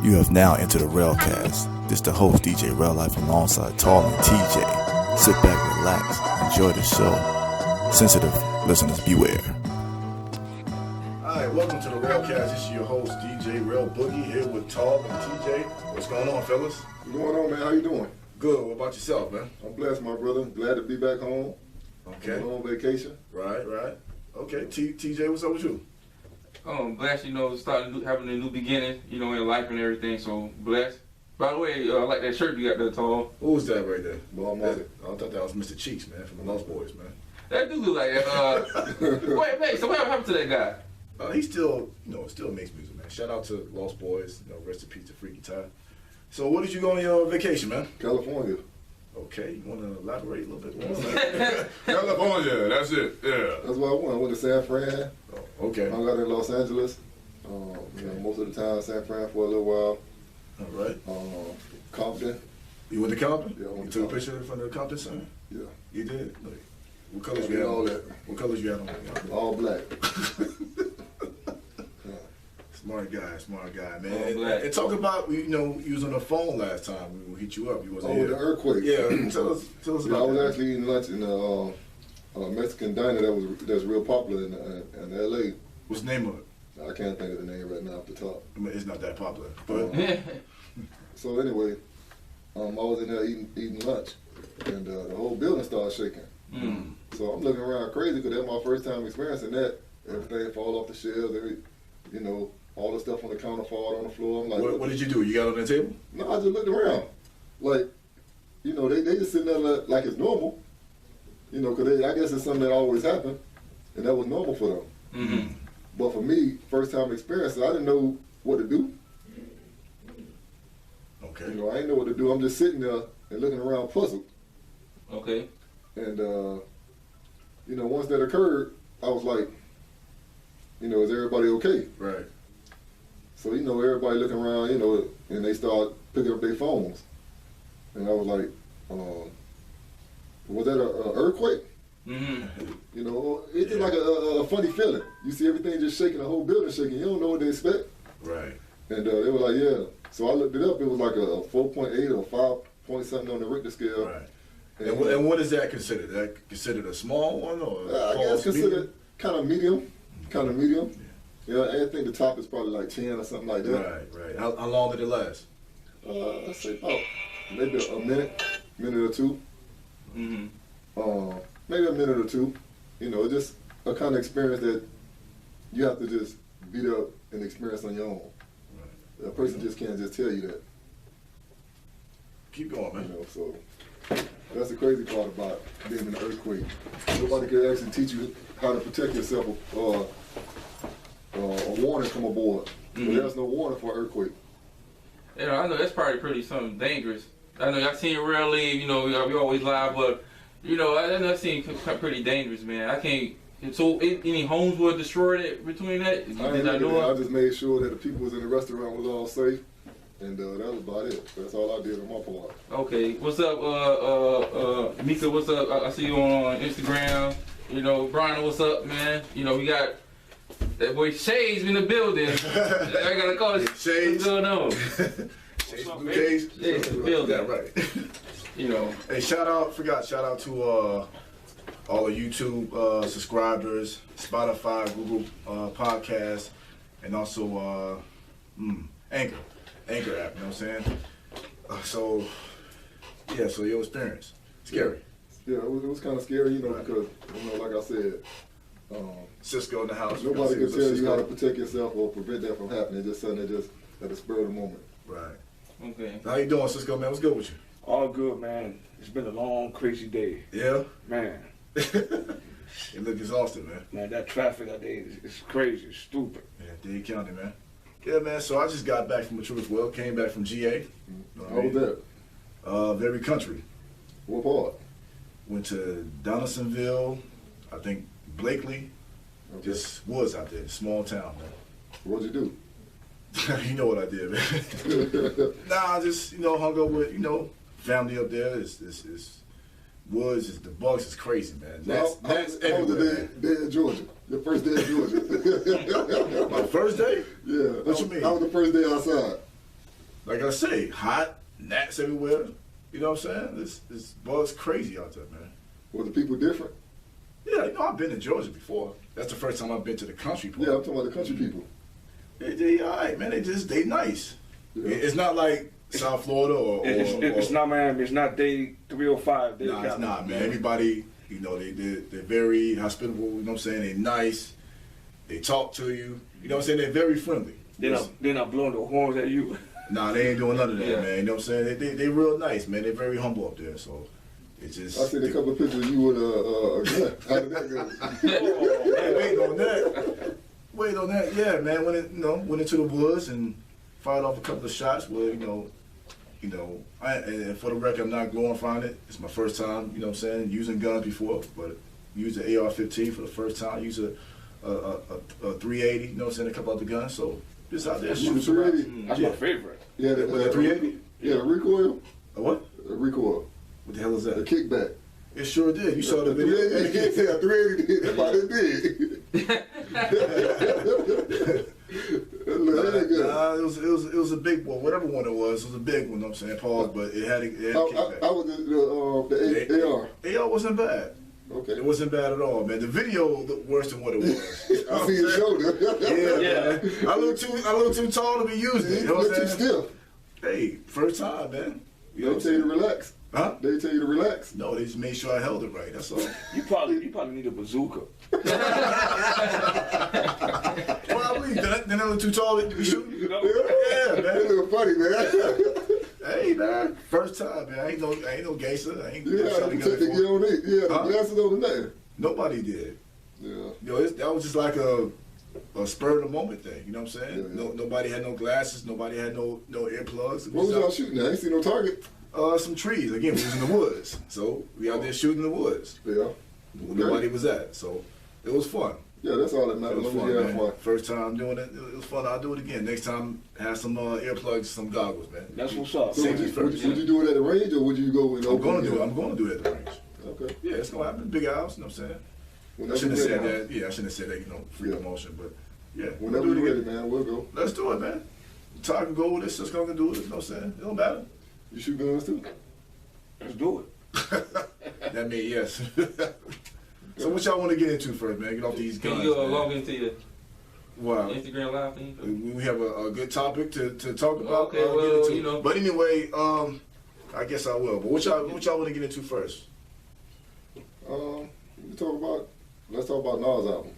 You have now entered the Rellcast. This the host, DJ Rell Life, alongside Tall and TJ. Sit back, relax, enjoy the show. Sensitive listeners beware. Alright, welcome to the Rellcast. This is your host, DJ Rell Boogie, here with Tall and TJ. What's going on, fellas? What's going on, man? How you doing? Good. What about yourself, man? I'm blessed, my brother. Glad to be back home. Okay. On vacation. Right. Okay, TJ, what's up with you? Blessed, having a new beginning, in life and everything, so blessed. By the way, I like that shirt you got there, Tall. Who was that right there? Ball I thought that was Mr. Cheeks, man, from the Lost Boys, man. That do look like that. Wait, so what happened to that guy? He still makes music, man. Shout out to Lost Boys, rest in peace to Freaky Ty. So what did you go on your vacation, man? California. Okay, you want to elaborate a little bit more? California, that's it, yeah. That's where I went. I went to San Fran. Oh, okay. I got in Los Angeles. Most of the time, San Fran for a little while. All right. Compton. You went to Compton? Yeah, I went you to took Compton. a picture from the Compton Center? Yeah. You did? What colors I you had did all on? that. What colors you had on? All black. Smart guy, man. All black. And talk about, you was on the phone last time. We hit you up. You wasn't Oh, here. the earthquake. Yeah, tell us Yeah, about I was that. actually eating lunch in a Mexican diner that's real popular in L.A. What's the name of it? I can't think of the name right now off the top. I mean, it's not that popular. But So anyway, I was in there eating lunch, and the whole building started shaking. Mm. So I'm looking around crazy because that's my first time experiencing that. Everything fall off the shelves, all the stuff on the counter fall on the floor. I'm like, what did you do? You got on the table? No, I just looked around. Like, they just sitting there like it's normal. Because I guess it's something that always happened, and that was normal for them. Mm-hmm. But for me, first time experience, I didn't know what to do. Okay. I didn't know what to do. I'm just sitting there and looking around puzzled. Okay. And, once that occurred, I was like, is everybody okay? Right. So, everybody looking around, and they start picking up their phones. And I was like, was that an earthquake? Mm-hmm. It's just like a funny feeling. You see everything just shaking, the whole building shaking. You don't know what to expect. Right. And they were like, yeah. So I looked it up. It was like a 4.8 or 5 point something on the Richter scale. Right. And what is that considered? That considered a small one or? I guess considered kind of medium. Kind of medium. Yeah, I think the top is probably like 10 or something like that. Right. How long did it last? Let's say about maybe a minute or two. Mm-hmm. Maybe a minute or two. It's just a kind of experience that you have to just beat up and experience on your own. Right. A person just can't just tell you that. Keep going, man. So that's the crazy part about being in an earthquake. Nobody can actually teach you how to protect yourself or a warning come aboard. Mm-hmm. But there's no warning for an earthquake. I know that's probably pretty something dangerous. I know y'all seen Real leave, we always live, but I know that seems pretty dangerous, man. I can't. So any homes were destroyed between that? I just made sure that the people was in the restaurant was all safe, and that was about it. That's all I did on my part. Okay, what's up, Mika? What's up? I see you on Instagram. Brian, what's up, man? We got that boy Shades in the building. I gotta call it Shades. What's going on? Shades Bouquets. Shades in the building. Yeah, right. Hey, shout out to all the YouTube subscribers, Spotify, Google Podcasts, and also Anchor app, you know what I'm saying? So your experience, scary. Yeah, it was kind of scary, because, like I said, Cisco in the house. nobody can tell you how to protect yourself or prevent that from happening. Just something that just at the spur of the moment. Right. Okay. How you doing, Cisco, man? What's good with you? All good, man. It's been a long, crazy day. Yeah? Man, You look exhausted, man. that traffic out there is crazy, it's stupid. Yeah, Dade County, man. Yeah, man, so I just got back from a trip as well. Came back from GA. How was that? Very country. What part? Went to Donaldsonville, I think Blakely. Okay. Just woods out there, small town, man. What'd you do? You know what I did, man. Nah, I just, hung up with, family up there. It's woods, the bugs is crazy, man. That's How was everywhere. the day in Georgia? Your first day in Georgia? My first day? Yeah. What you mean? How was the first day outside? like I say, hot, gnats everywhere. You know what I'm saying? This bug's crazy out there, man. Were the people different? Yeah, you know, I've been to Georgia before. That's the first time I've been to the country part. Yeah, I'm talking about the country people. They all right, man. They nice. Yeah. It's not like South Florida or It's not Miami. It's not day 305. Day Nah, it's not, man. Everybody, you know, they're very hospitable. You know what I'm saying? They're nice. They talk to you. You know what I'm saying? They're very friendly. They're not blowing the horns at you. Nah, they ain't doing none of that, Yeah. man. You know what I'm saying? They real nice, man. They're very humble up there. So it's just. I seen a couple of pictures of you with a gun. How did that go? Hey, wait on that. Wait on that. Yeah, man. Went into the woods and fired off a couple of shots. Well, and for the record, I'm not glorifying it. It's my first time, you know what I'm saying, using guns before, but used an AR-15 for the first time. Use a 380, you know what I'm saying, a couple other guns. So just out there shooting some rounds. 380? That's my favorite. Yeah, With the 380? Yeah, the recoil. A what? A recoil. What the hell is The that? kickback. It sure did. You saw the video. 380, you can't say a 380 did. That's why it did. Nah, it was a big one. Whatever one it was a big one. You know what I'm saying, pause, but it had a kickback. I was the AR. AR wasn't bad. Okay. It wasn't bad at all, man. The video looked worse than what it was. I see your shoulder. Yeah, man. I look too tall to be using it. You know You what look I'm too saying? stiff. Hey, first time, man. You know They what tell you to I'm saying? relax. Huh? They tell you to relax. No, they just made sure I held it right. That's all. You probably need a bazooka. Well, I believe that. Then I look too tall to be shooting. You know? Yeah, That man. look funny, man. Hey, man. First time, man. I ain't no gangster. I ain't Yeah, shot you together took the before. gear on it. Yeah, the Huh? glasses on the neck. Nobody did. Yeah. You know, that was just like a spur of the moment thing. You know what I'm saying? Yeah, yeah. Nobody had no glasses. Nobody had no earplugs. What was y'all shooting at? I ain't see no target. Some trees. Again, we was in the woods. So we out there shooting in the woods. Yeah. Where nobody was at. So it was fun. Yeah, that's all that It matters. was As long fun, as you have man. fun. First time doing it. It was fun. I'll do it again. Next time, have some earplugs, some goggles, man. That's what's up. So Safety first. would you do it at the range or would you go in I'm open? going to do it. I'm going to do it at the range. Okay. Yeah, it's going to happen. Big house, you know what I'm saying? I Whenever shouldn't you're have said ready. that. Yeah, I shouldn't have said that, free Yeah. promotion. But yeah, Whenever we'll do you're it ready, again. man, we'll go. Let's do it, man. Todd can go with this. Cisco can do it. You know what I'm saying? It don't matter. You shoot guns too? Let's do it. That means yes. So what y'all want to get into first, man? Get off these Can guns, you man. log into your Wow. Instagram live thing? We have a good topic to talk about. Okay, get well, into. you know. But anyway, I guess I will. But what y'all want to get into first? Let's talk about Nas album.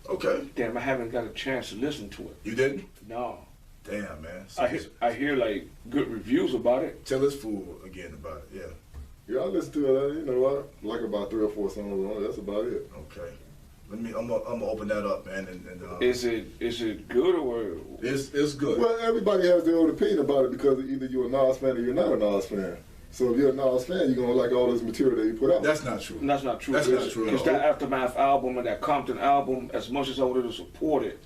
Okay. Damn, I haven't got a chance to listen to it. You didn't? No. Damn, man. I hear like good reviews about it. Tell this fool again about it. Yeah. Yeah, I listen to it. You know what? Like about 3 or 4 songs on it. That's about it. Okay. I'm gonna open that up, man. And Is it good or it's good. Well, everybody has their own opinion about it because either you're a Nas fan or you're not a Nas fan. So if you're a Nas fan, you're gonna like all this material that he put out. That's not true. that's not true? That's not true at Because all. that Aftermath album and that Compton album, as much as I wanted to support it,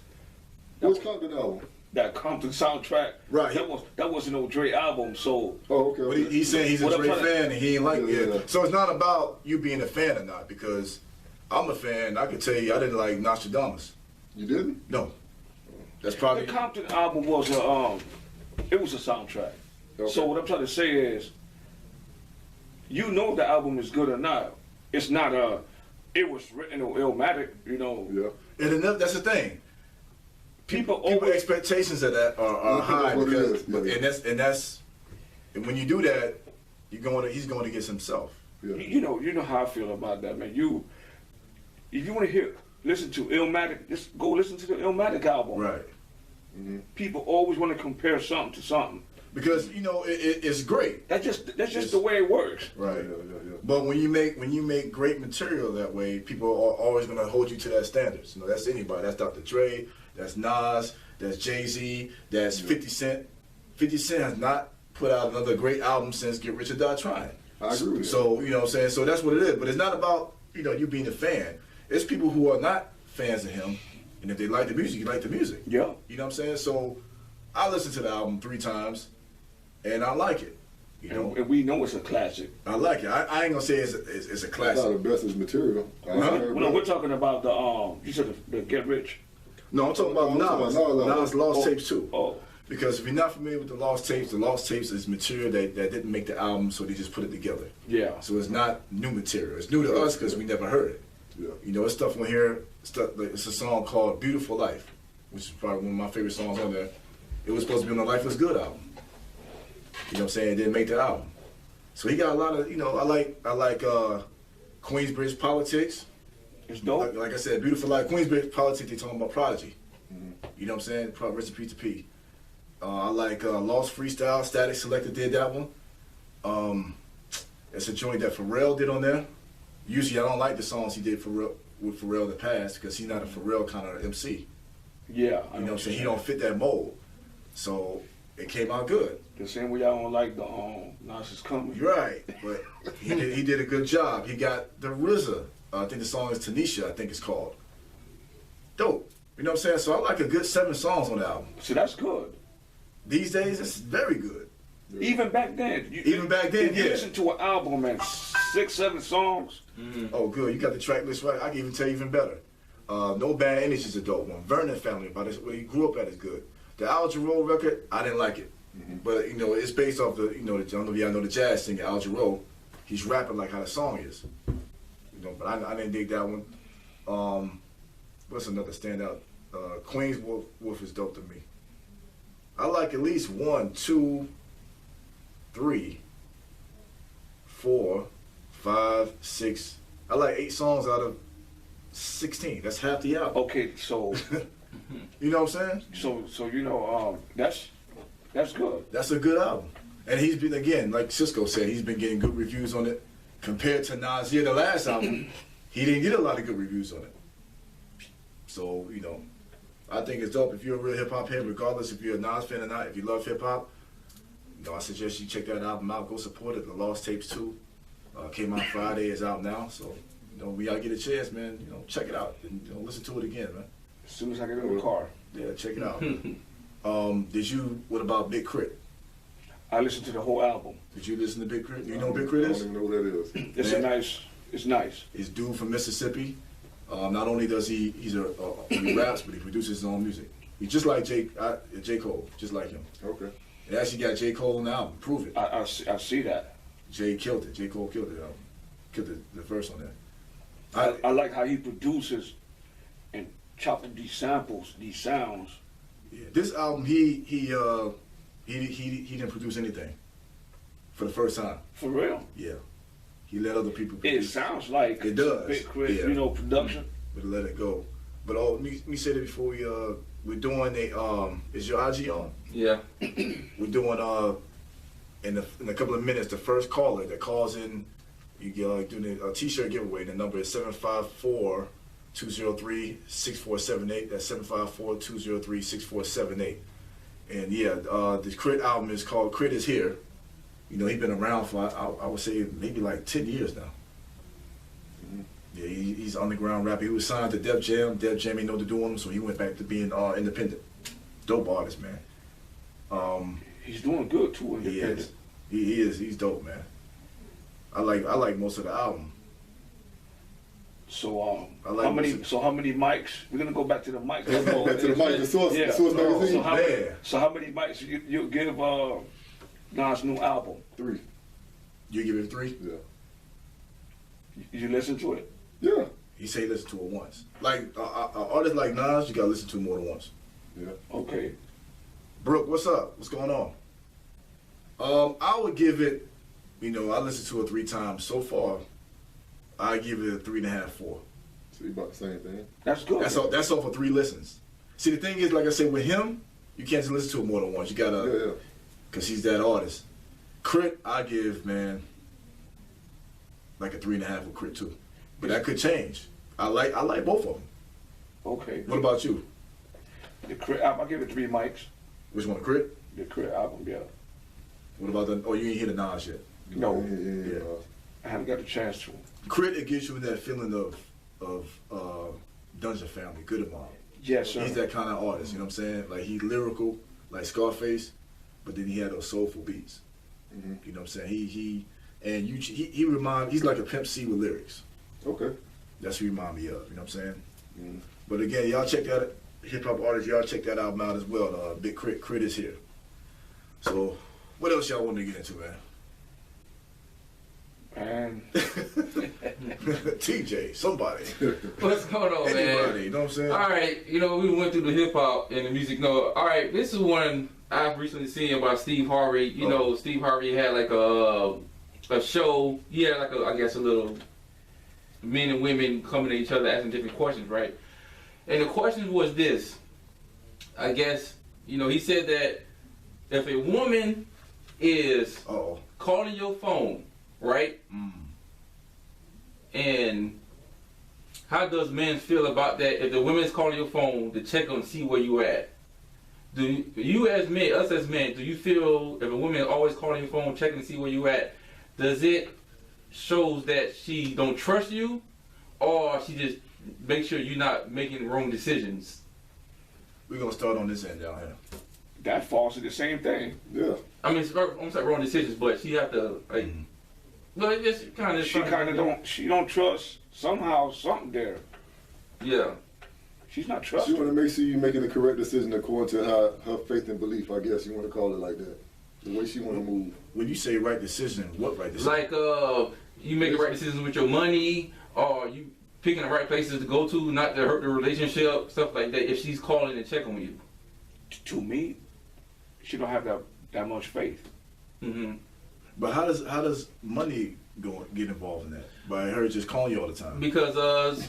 Which Compton album? that Compton soundtrack, Right. That wasn't no Dre album. So Oh, okay. But he's saying he's a What I'm Dre trying to- fan and he ain't like Yeah, it. yeah. So it's not about you being a fan or not, because I'm a fan. I can tell you I didn't like Nostradamus. You didn't? No. That's the probably Compton album was it was a soundtrack. Okay. So what I'm trying to say is, you know if the album is good or not. It's not it was written or Illmatic, you know. Yeah. and that's the thing. People People always expectations of that are That's high what it because is, yeah. and when you do that, he's going against himself. Yeah. you know how I feel about that, man. If you want to listen to Illmatic, just go listen to the Illmatic album. Right. People always want to compare something to something. Because it's great. That's just the way it works. Right. Yeah. But when you make great material that way, people are always going to hold you to that standards. You know, that's anybody. That's Dr. Dre. That's Nas. That's Jay-Z. That's 50 Cent. 50 Cent has not put out another great album since Get Rich or Die Trying. I agree with that. So, you know what I'm saying? So that's what it is. But it's not about, you being a fan. It's people who are not fans of him. And if they like the music, you like the music. Yeah. You know what I'm saying? So I listened to the album 3 times, and I like it. You know, And we know it's a classic. I like it. I ain't gonna say it's a It's not classic. the best of his material. Well, we're talking about the you said the Get Rich. No, I'm talking about I'm talking Nas. about Nas. Nas Lost Tapes too. Oh, Because if you're not familiar with the Lost Tapes is material that didn't make the album, so they just put it together. Yeah. So it's not new material. It's new to us because we never heard it. Yeah. You know, it's stuff on here. It's a song called "Beautiful Life," which is probably one of my favorite songs on there. It was supposed to be on the Life is Good album. You know what I'm saying? It didn't make the album. So he got a lot of, you know, I like Queensbridge Politics. It's dope. Like I said, Beautiful Life. Queensbridge Politics, they talking about Prodigy. You know what I'm saying? Recipe to P. I like Lost Freestyle. Static Selector did that one. It's a joint that Pharrell did on there. Usually I don't like the songs he did with Pharrell in the past because he's not a Pharrell kind of MC. Yeah. You know what I'm saying? He don't fit that mold. So it came out good. The same way y'all don't like the Nas Coming. You're right, but he did a good job. He got the RZA. I think the song is Tanisha, I think it's called. Dope. You know what I'm saying? So I like a good 7 songs on the album. So that's good. These days, it's very good. Even back then. Even back then, if you yeah. listen to an album and 6, 7 songs. Oh, good. You got the track list right. I can even tell you even better. No Bad Energy is a dope one. Vernon Family, about where he grew up at, is good. The Al Jarreau record, I didn't like it. But, you know, it's based off the, you know, I don't know if y'all know the jazz singer, Al Jarreau. He's rapping like how the song is. You know, but I didn't dig that one. What's another standout? Queen's Wolf is dope to me. I like at least 1, 2, 3, 4, 5, 6. I like 8 songs out of 16. That's half the album. Okay, so You know what I'm saying? so you know that's good. That's a good album. And he's been, again, like Cisco said, he's been getting good reviews on it. Compared to Nas, the last album, he didn't get a lot of good reviews on it. So, you know, I think it's dope. If you're a real hip-hop head, regardless if you're a Nas fan or not, if you love hip-hop, you know, I suggest you check that album out. Go support it. The Lost Tapes 2 came out Friday. It's out now. So, you know, we gotta get a chance, man. You know, check it out and, you know, listen to it again, man. As soon as I get in the car. Yeah, check it out. What about Big Crit? I listened to the whole album. Did you listen to Big Crit? You know what Big Crit is? I don't even know who that is. It's nice. He's dude from Mississippi. Not only does he raps, but he produces his own music. He's just like J. Cole, just like him. Okay. It actually got J. Cole on the album. Prove it. I see that. J. killed it. J. Cole killed it. Killed the verse on that. I like how he produces and chopping these samples, these sounds. Yeah, this album, he didn't produce anything for the first time. For real. Yeah, he let other people It produce. sounds like It does. Big Crit, Yeah. you know, production. But let it go. But let me say that before we're doing is your IG on? Yeah. We're doing in a couple of minutes, the first caller that calls in, you get doing a t-shirt giveaway. The number is 754-203-6478. That's 754-203-6478. And yeah, the Crit album is called Crit Is Here. You know, he's been around for, I would say, maybe like 10 years now. Yeah, he's underground rapper. He was signed to Def Jam. Def Jam ain't know what to do with him, so he went back to being independent. Dope artist, man. He's doing good too. He is. He is. He's dope, man. I like most of the album. So I like how many mics? We're gonna go back to the mics. Let's go back to the mic. The source, Yeah. the source Oh, magazine. So how many mics you give Nas' new album? 3. You give it 3? Yeah. You listen to it? Yeah. He say listen to it once. Like artists like Nas, you gotta listen to more than once. Yeah. Okay. Brooke, what's up? What's going on? I would give it, you know, I listened to it 3 times. So far, I give it a 3.5, 4. So you about the same thing. That's good. That's all for 3 listens. See, the thing is, like I said, with him, you can't just listen to it more than once. You gotta, Yeah. cause he's that artist. Crit, I give, man, like a 3.5 with Crit too. But that could change. I like both of them. Okay. What about you? The Crit album, I give it 3 mics. Which one, Crit? The Crit album, yeah. What about the? Oh, you ain't hear the Nas yet. No, Yeah. I haven't got the chance to. Crit, it gives you that feeling of Dungeon Family, Good and Mom. Yes, sir. He's that kind of artist. You know what I'm saying? Like he's lyrical, like Scarface, but then he had those soulful beats. Mhm. You know what I'm saying? He's like a Pimp C with lyrics. Okay. That's what he remind me of. You know what I'm saying? Mhm. But again, y'all check hip hop artist. Y'all check that album out as well. Big Crit is here. So, what else y'all want to get into, man? And TJ, somebody. What's going on, Anybody, man? you know what I'm saying? All right, we went through the hip hop and the music. No, all right, this is one I've recently seen about Steve Harvey. You know, Steve Harvey had like a show. He had like a little men and women coming to each other asking different questions, right? And the question was this. I guess, he said that if a woman is calling your phone, right? And how does men feel about that if the woman is calling your phone to check on see where you at? Do you as men, us as men, do you feel if a woman is always calling your phone checking to see where you at, does it shows that she don't trust you, or she just makes sure you're not making wrong decisions? We're gonna start on this end down here. that falls to the same thing. Yeah. I mean, I'm sorry, wrong decisions, but she have to like. But it just kind of. She kind of don't. She don't trust somehow something there. Yeah. She's not She trusting. want to make sure you're making the correct decision according to her faith and belief. I guess you want to call it like that. The way she want to move. When you say right decision, what right decision? Like you make the right decisions with your money, or you picking the right places to go to, not to hurt the relationship, stuff like that. If she's calling and checking on you. To me, she don't have that much faith. Mm-hmm. But how does money get involved in that? By her just calling you all the time? Because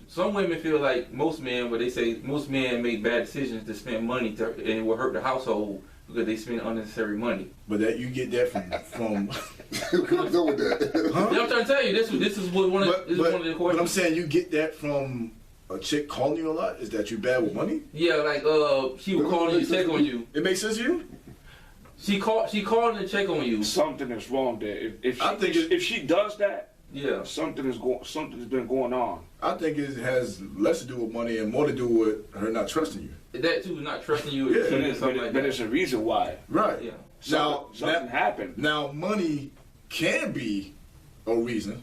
some women feel like most men, but they say most men make bad decisions to spend money and it will hurt the household because they spend unnecessary money. But that you get that from Who comes up with that? huh? Yeah, I'm trying to tell you, this is one of the But I'm questions. saying you get that from a chick calling you a lot. Is that you bad with money? Yeah, like she would call you, to check on you. It makes sense to you? She called to check on you. Something is wrong there. If I think if she does that, Yeah. something's been going on. I think it has less to do with money and more to do with her not trusting you. That too, not trusting you. Yeah. Or something like But that. it's a reason why. Right. Yeah. Something happened. Now, money can be a reason.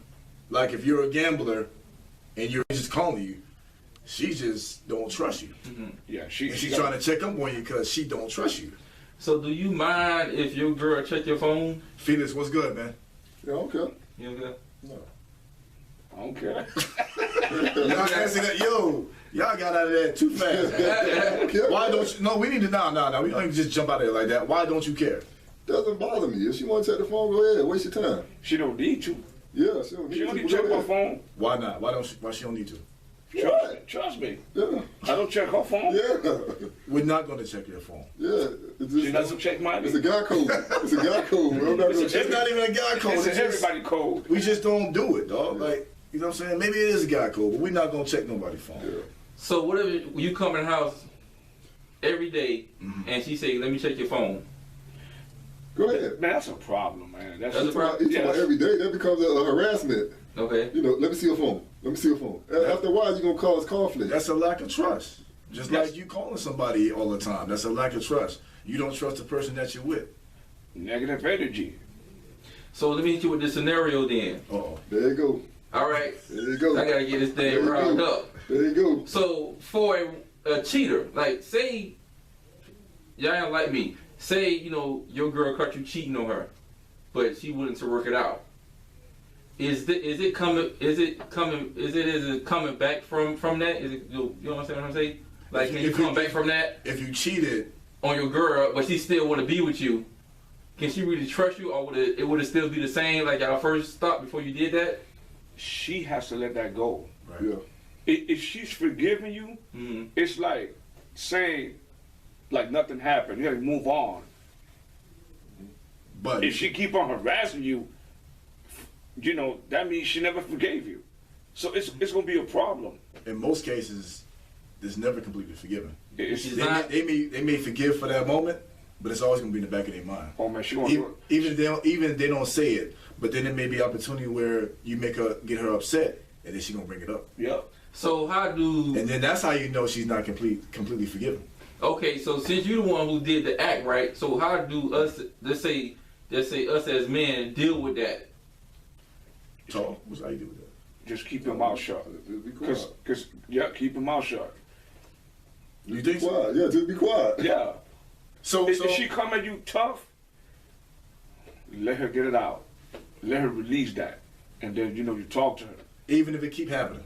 Like if you're a gambler and you're just calling you, she just don't trust you. Mm-hmm. Yeah, And she's she's trying to check up on you because she don't trust you. So do you mind if your girl check your phone? Felix, what's good, man? Yeah, okay. You okay? I don't care. Y'all answer that. Yo, y'all got out of there too fast. Okay. Why don't you? No, we need to. No. We don't just jump out of there like that. Why don't you care? Doesn't bother me. If she want to check the phone, go ahead. Waste your time. She don't need to. Yeah, she don't need She don't to. need to check Go my ahead. phone. Why not? Why she don't need to? Trust me. Yeah, I don't check her phone. yeah, We're not going to check your phone. yeah. It's, She just, doesn't check mine. it's a guy code. It's a guy code. I'm not gonna It's check not even a guy code. It's It's an just, everybody code. we just don't do it, dog. Like, you know what I'm saying? Maybe it is a guy code, but we're not going to check nobody's phone. Yeah. So what if you come in the house every day and she say, "Let me check your phone"? Go ahead. Man, that's a problem, man. That's That's a problem. It's about every day. That becomes a harassment. Okay. You know, let me see your phone. Let me see your phone. After a while, you're gonna cause conflict. That's a lack of trust. Just Yes. like you calling somebody all the time. That's a lack of trust. You don't trust the person that you're with. negative energy. So let me hit you with this scenario then. Uh-oh. There you go. All right. There you go. I gotta get this There thing you rounded go. up. There you go. So for a cheater, like say y'all ain't like me. Say, your girl caught you cheating on her, but she willing to work it out. Is it coming back from that? Is it you understand what I'm saying? Like can you come back from that If you cheated, on your girl, but she still want to be with you? Can she really trust you, or would it still be the same like y'all first stopped before you did that? She has to let that go. right? Yeah. If she's forgiving you, Mm-hmm. it's like saying like nothing happened. You gotta move on. But If she keep on harassing you, that means she never forgave you. So it's gonna be a problem. in most cases, it's never completely forgiven. It's, She's They not- they may forgive for that moment, but it's always going to be in the back of their mind. oh man, she gonna Even, do it. even if they don't say it, but then there may be opportunity where you get her upset, and then she's going to bring it up. Yep. So how do? And then that's how you know she's not completely forgiven. Okay, so since you're the one who did the act, right? So how do us, let's say us as men, deal with that? So, what's how you do with that? just keep your mouth shut. Just be quiet. Cause yeah, keep your mouth shut. You think so? Quiet. Yeah, just be quiet. Yeah. So If she come at you tough, let her get it out. Let her release that, and then you talk to her. even if it keep happening.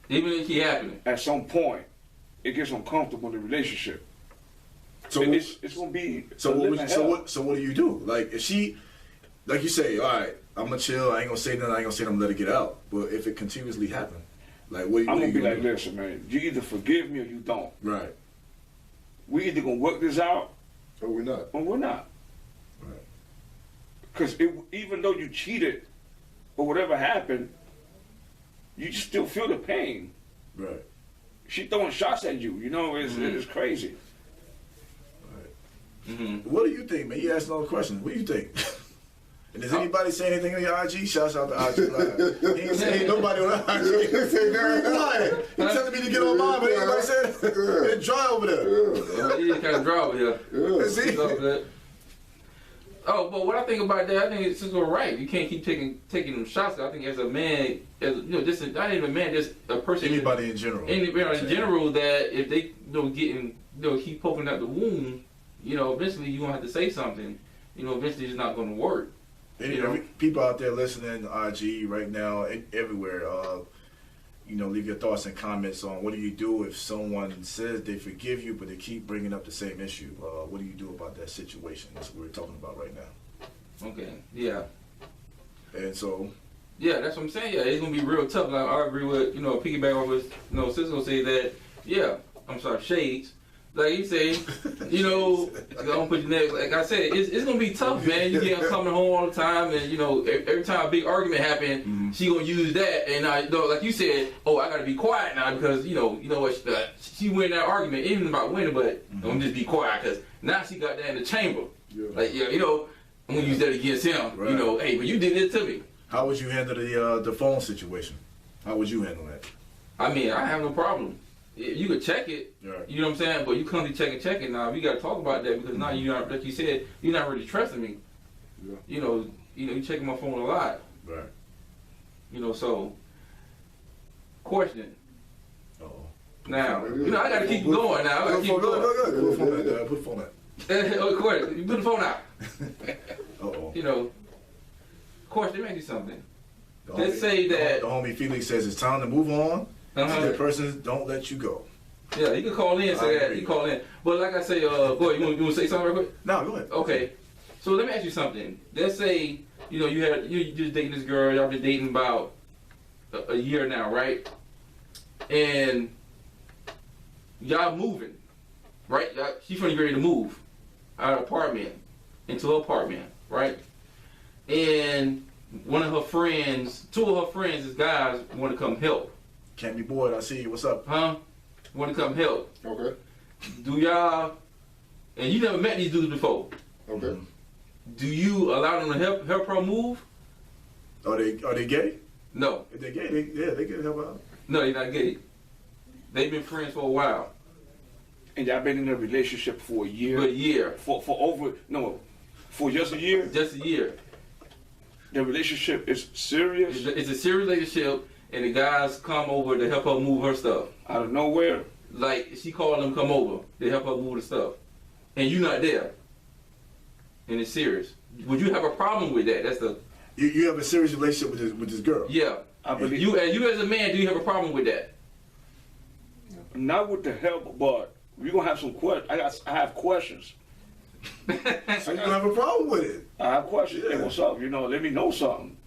Even if it keep happening. At some point, it gets uncomfortable in the relationship. So it's gonna be so a what, living hell. so what do you do? Like if she, like you say, all right, I'm gonna chill. I ain't gonna say nothing. I ain't gonna say nothing. Let it get out. But if it continuously happen, like what? I'm what gonna you be gonna like, do? listen, man, you either forgive me or you don't. Right. We either gonna work this out Or we're not. or we're not. Right. Because even though you cheated or whatever happened, you still feel the pain. Right. She throwing shots at you. It's crazy. What do you think, man? You asked all the questions. What do you think? And does anybody say anything on your IG? Shouts out to IG Live. He ain't saying nobody on IG. He's lying. He's telling me to get on mine, but anybody said it's dry over there. Yeah, kind of dry over here. Yeah. See? It's all good. Oh, but what I think about that, I think it's just all right. You can't keep taking them shots. I think as a man, just not even a man, just a person. Anybody in general. Anybody in general, that if they keep poking at the wound, eventually you're gonna have to say something. Eventually it's not gonna work. People out there listening to IG right now and everywhere, leave your thoughts and comments on what do you do if someone says they forgive you but they keep bringing up the same issue. What do you do about that situation? That's what we're talking about right now. Okay, yeah. And so... Yeah, that's what I'm saying. Yeah, it's going to be real tough. Like, I agree with, piggyback on what Cisco say that, yeah, I'm sorry, Shades. Like he say, I don't put your neck. Like I said, it's gonna be tough, man. You get coming home all the time, and every time a big argument happen, she gonna use that. And like you said, oh, I gotta be quiet now because what she win that argument, even about winning, but I'm just be quiet because now she got that in the chamber. Yeah. Like I'm gonna use that against him. Right. Hey, but you did this to me. How would you handle the phone situation? How would you handle that? I mean, I have no problem. You could check it, Right. you know what I'm saying? But you come to check it now. We got to talk about that because now you're not, like you said, you're not really trusting me. Yeah. You checking my phone a lot. Right. So question. Uh-oh. Now, I got to keep going now. I got to keep going. Go. Put the phone out. Oh, question. You put the phone out. Uh-oh. Question, let me ask you something. The Let's homie- say that- the homie Felix says it's time to move on. Uh-huh. That person don't let you go. Yeah, you can call in and say I that. agree. You call in. But like I say, go ahead. You want to say something real quick? No, go ahead. Okay. So let me ask you something. Let's say, you just dating this girl, y'all been dating about a year now, right? And y'all moving, right? She's finna get ready to move out of her apartment into her apartment, right? And two of her friends is guys want to come help. Can't be bored. I see you. What's up? Huh? Want to come help. Okay. Do y'all, and you never met these dudes before, Okay. do you allow them to help her move? Are they gay? No. If they're gay, they can help out. No, they're not gay. They've been friends for a while. And y'all been in a relationship for a year. For a year. For just a year. Just a year. The relationship is serious. It's a serious relationship, and the guys come over to help her move her stuff. Out of nowhere. Like, she called them come over. They help her move the stuff. And you're not there. And it's serious. Would you have a problem with that? That's the... You have a serious relationship with this girl. Yeah. I believe You as a man, do you have a problem with that? Not with the help, but we're gonna have some questions. I have questions. So you don't have a problem with it. I have questions. Yeah. Hey, what's up? Let me know something.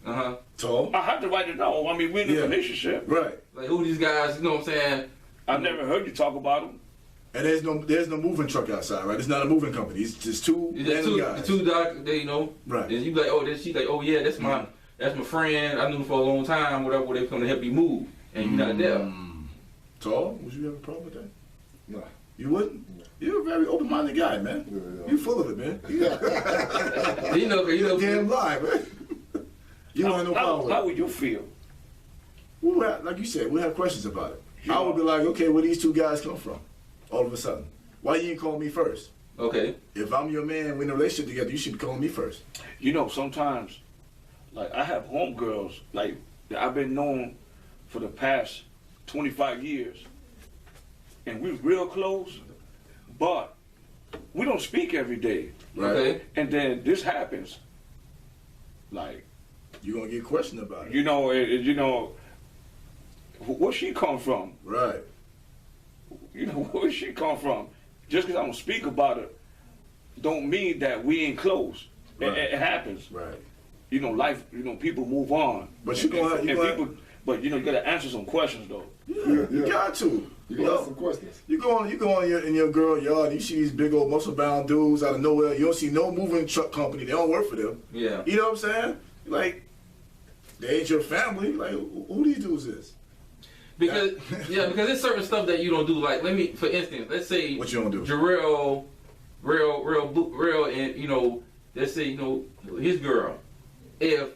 Uh-huh. So I have the right to know. I mean, we're in a Yeah. relationship. right. Like, who these guys, you know what I'm saying? I've never heard you talk about them. And there's no moving truck outside, right? It's not a moving company. It's just two It's just random the guys. two doc, they Right. And you be like, oh, she's like, oh yeah, that's my friend. I knew him for a long time. Whatever, they come to help you move, and you're not there. So would you have a problem with that? No. You wouldn't? You're a very open-minded guy, man. Yeah. You're full of it, man. You know, Damn lie, man. You don't have no problem with How it. would you feel? We'll have, like you said, we'll have questions about it. I would be like, okay, where these two guys come from? All of a sudden. Why you ain't call me first? Okay. If I'm your man, we're in a relationship together, you should be calling me first. Sometimes, like I have homegirls, like that I've been known for the past 25 years, and we're real close, but we don't speak every day. Right. Okay. And then this happens. Like, You're gonna get questioned about it. you know, where she come from? Right. You know, where she come from? Just because I don't speak about it, don't mean that we ain't close. Right. It happens. Right. You know, life. You know, people move on. But you gonna And people, but you know, you gotta answer some questions though. Yeah, you got to. You can ask some questions. You go on in your girl yard and you see these big old muscle bound dudes out of nowhere. You don't see no moving truck company. They don't work for them. Yeah. You know what I'm saying? Like, they ain't your family. Like, who these dudes is? Because because there's certain stuff that you don't do. Like, for instance, let's say What you don't do? Jarrell, real, and you know, let's say his girl. If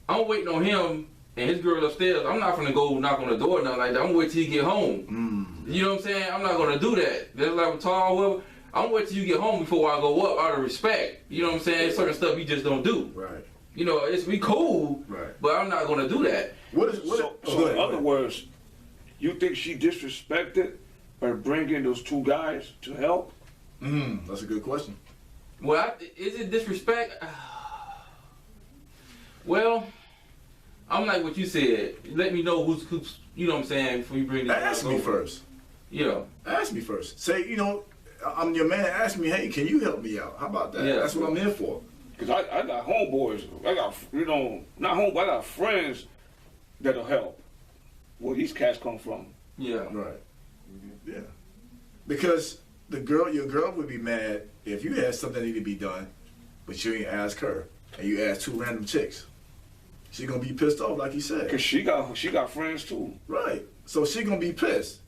I'm waiting on him and his girl upstairs, I'm not gonna go knock on the door or nothing like that. I'm gonna wait till he get home. You know what I'm saying? I'm not gonna do that. That's like with Tall, whoever. I'm gonna wait till you get home before I go up out of respect. You know what I'm saying? Certain stuff you just don't do. Right. You know, we cool, Right. but I'm not gonna do that. So in other words, you think she disrespected by bringing those two guys to help? That's a good question. Well, is it disrespect? Well, I'm like what you said. Let me know who's you know what I'm saying, before you bring this Ask guy me over. first. Yeah. Ask me first. Say, I'm your man. Ask me, hey, can you help me out? How about that? Yeah. That's what I'm here for. Because I got homeboys. I got, not homeboys, I got friends that'll help. Where these cats come from. Yeah. Right. Yeah. Because your girl would be mad if you had something that needed to be done, but you ain't ask her, and you asked two random chicks. She gonna be pissed off, like you said. Because she got friends too. Right. So she gonna be pissed.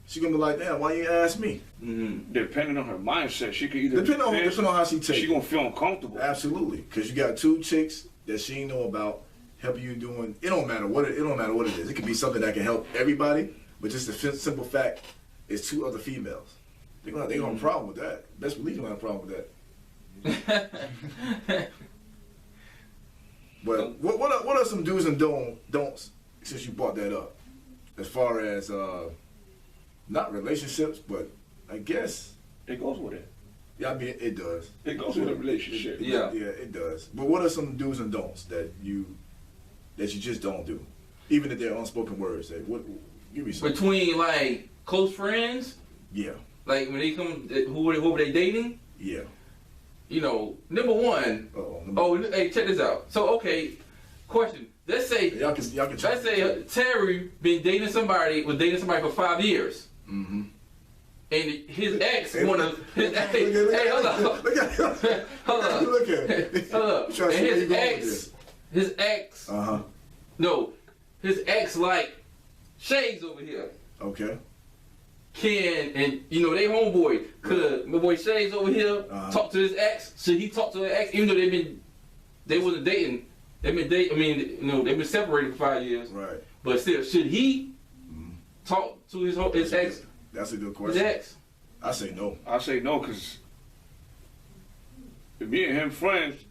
She gonna be like, damn, why you ask me? Mm-hmm. Depending on her mindset, she could either Depending on how she takes she it. gonna feel uncomfortable. Absolutely, because you got two chicks that she ain't know about helping you doing. It don't matter what it is. It could be something that can help everybody, but just the simple fact is two other females. They gonna have a problem with that. Best believe you gonna have a problem with that. But what are some do's and don'ts since you brought that up, as far as not relationships, but I guess It goes with it. yeah, I mean it does. It goes with a relationship. Yeah. Yeah, it does. But what are some do's and don'ts that you just don't do, even if they're unspoken words? Give me some. Between like close friends, Yeah, like when they come, who were they dating? yeah. You know, number one. Oh, hey, check this out. So, okay, question. Let's say, y'all can let's check. say Terry was dating somebody for 5 years, Mm-hmm. and his ex Hey, wanna. look at- Hey, hold up, Look at hold up, Look at it. hold up. You trying to And see where you his going with ex, this. his ex, no, his ex like Shades over here. Okay. And you know they homeboy. Could my boy Shades over here talk to his ex? Should he talk to his ex? Even though they wasn't dating. They've been dating. I mean, they've been separated for 5 years. Right. But still, should he talk to his ex? That's a good His question. ex. I say no. I say no because me and him friends,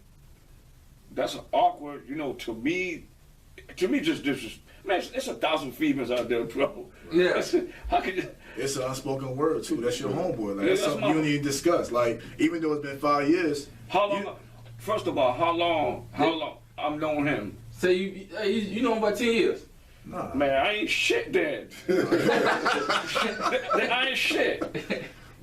that's awkward. To me, just disrespect. Man, it's 1,000 females out there, bro. Yeah. How could you? It's an unspoken word too. That's your homeboy. Like, Yeah, that's that's something my- you don't even discuss. Like, even though it's been 5 years. How long? First of all, how long I've known him? Say you know him about 10 years. Nah. Man, I ain't shit then. I ain't shit.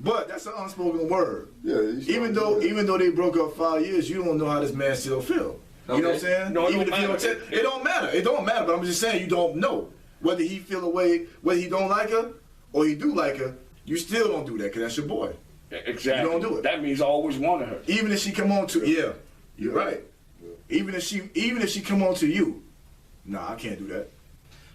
But that's an unspoken word. Yeah, you should Even know that. though they broke up 5 years, you don't know how this man still feel. You know what I'm saying? No, it Even don't if you matter. it don't matter. It don't matter. But I'm just saying you don't know whether he feel a way, whether he don't like her or he do like her. You still don't do that because that's your boy. Exactly. You don't do it. That means I always wanted her. Even if she come on to you're right. Even if she come on to you, nah, I can't do that.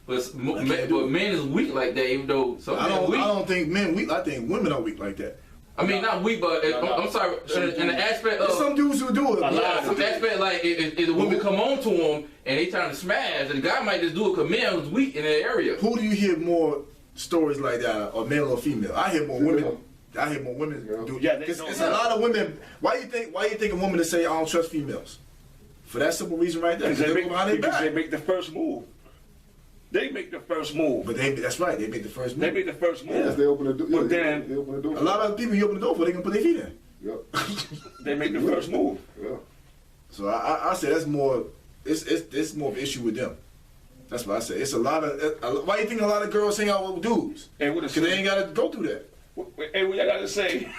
But can't do it. men is weak like that. Even though some I men don't weak. think men weak. I think women are weak like that. I mean, not weak, but I'm sorry. In the aspect of There's some dudes who do it. yeah, some aspect like if the women come on to him and they trying to smash, and the guy might just do it because man was weak in that area. Who do you hear more stories like that, or male or female? I hear more women. I hear more women do. Yeah, It's a lot of women. Why you think a woman to say I don't trust females? For that simple reason right there. Because they back. make the first move. They make the first move. But that's right. They make the first move. They make the first move. Yes, they open the door. But Yeah, then they open the door. A lot of people you open the door for, they can put their feet in. Yep. they make the first move. Yeah. So I say that's more. It's more of an issue with them. That's what I say. It's a lot of. Why do you think a lot of girls hang out with dudes? Because they ain't got to go through that. Hey, what y'all got to say?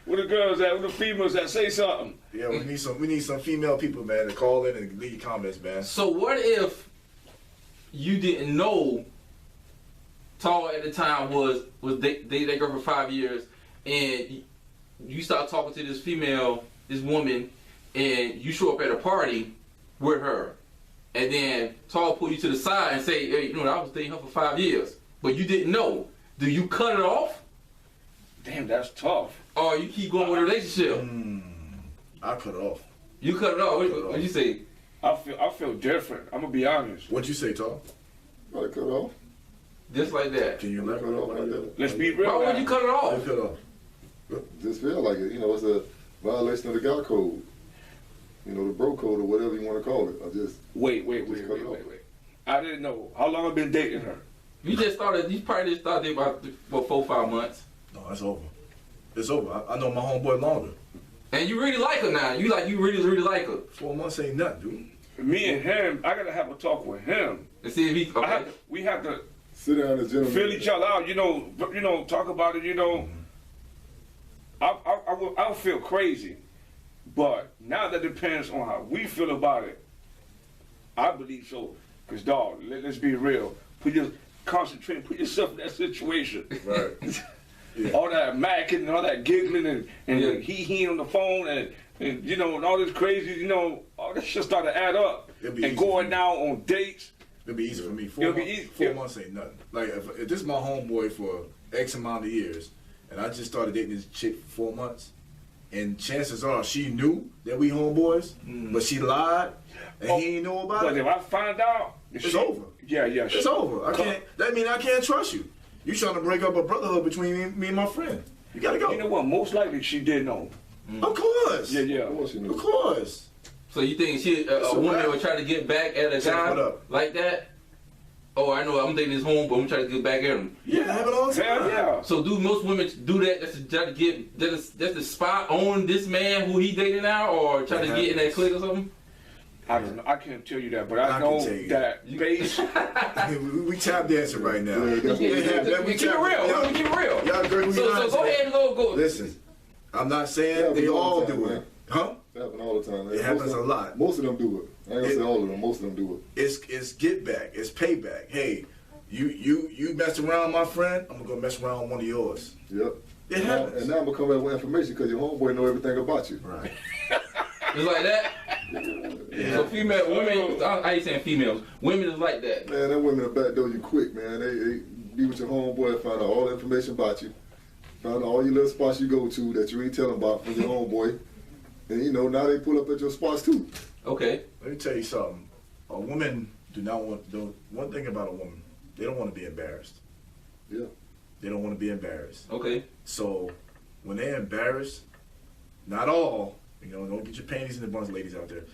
Where the girls at? Where the females at? Say something. Yeah, we need some female people, man, to call in and leave comments, man. So what if you didn't know Tall at the time was dating that girl for 5 years, and you start talking to this woman, and you show up at a party with her, and then Tall pull you to the side and say, hey, I was dating her for 5 years, but you didn't know. Do you cut it off? Damn, that's tough. Or you keep going with the relationship? I cut it off. You cut it off. What you say? I feel different. I'm gonna be honest. What'd you say, Tom? Gotta cut off. Just like that. Can you Cut off like that. Let's be real. Why would you cut it Why off? you cut it off? Just feel like it. It's a violation of the guy code. The bro code or whatever you want to call it. I just Wait. cut it off. I didn't know. How long I've been dating her? You probably just started about 4 or 5 months. No, it's over. It's over. I know my homeboy longer. And you really like her now. You really, really like her. 4 months ain't nothing, dude. Me and him, I gotta have a talk with him. And see if he. Okay. We have to Sit down as gentlemen. feel each other out. Talk about it. I'll feel crazy, but now that depends on how we feel about it. I believe so. Cause dog, let's be real. Put yourself in that situation. Right. Yeah. All that macking and all that giggling and he on the phone and all this crazy, all this shit started to add up. It'll be And easy going for me. now on dates. It'll be easy for me. It'll be easy. 4 months ain't nothing. Like if this is my homeboy for X amount of years, and I just started dating this chick for 4 months, and chances are she knew that we homeboys, but she lied and he ain't know about But it. if I find out, It's over. Yeah. It's over. That means I can't trust you. You trying to break up a brotherhood between me and my friend. You gotta go. You know what? Most likely she did know. Of course. Yeah. Of course you knew. Of course. So you think a woman would try to get back at a guy What up? like that? Oh, I know I'm dating his home, but I'm trying to get back at him. Yeah, that happen all the time. Hell yeah. So do most women do that? That's to try to get that's the spot on this man who he dating now, or try to get in that clique or something? I don't know. I can't tell you that, but I I know can tell you. that base. we tap dancing right now. Yeah, that's Yeah, what have that. we keep it real. Y'all- We keep it real. Y'all agree with So go ahead and go. Listen, I'm not saying Yeah, they but all all the do time, it. Huh? It happens all the time. It happens a lot. Most of them do it. I ain't gonna say all of them. Most of them do it. It's get back. It's payback. Hey, you messed around with my friend, I'm gonna go mess around with one of yours. Yep. It happens. And now I'm gonna come back with information because your homeboy know everything about you. Right. It's like that. So women, I ain't saying females. Women is like that. Man, them women will backdoor you quick, man. They be with your homeboy, find out all the information about you, find out all your little spots you go to that you ain't telling about from your homeboy, and now they pull up at your spots too. Okay. Let me tell you something. A woman do not want. One thing about a woman, they don't want to be embarrassed. Yeah. They don't want to be embarrassed. Okay. So when they're embarrassed, not all, don't get your panties in the bunch, ladies out there.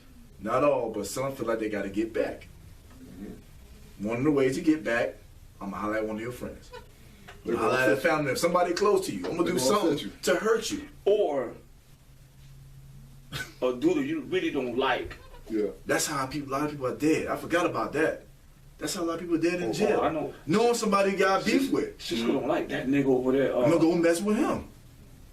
Not all, but some feel like they got to get back. One of the ways to get back, I'm gonna holler at one of your friends. I'm gonna holler at a family member, somebody close to you. I'm gonna do They're gonna something upset you. to hurt you. Or a dude that you really don't like. Yeah. That's how a lot of people are dead. I forgot about that. That's how a lot of people are dead in jail. I know. Knowing somebody you got beef with. Cisco don't like that nigga over there. I'm gonna go mess with him.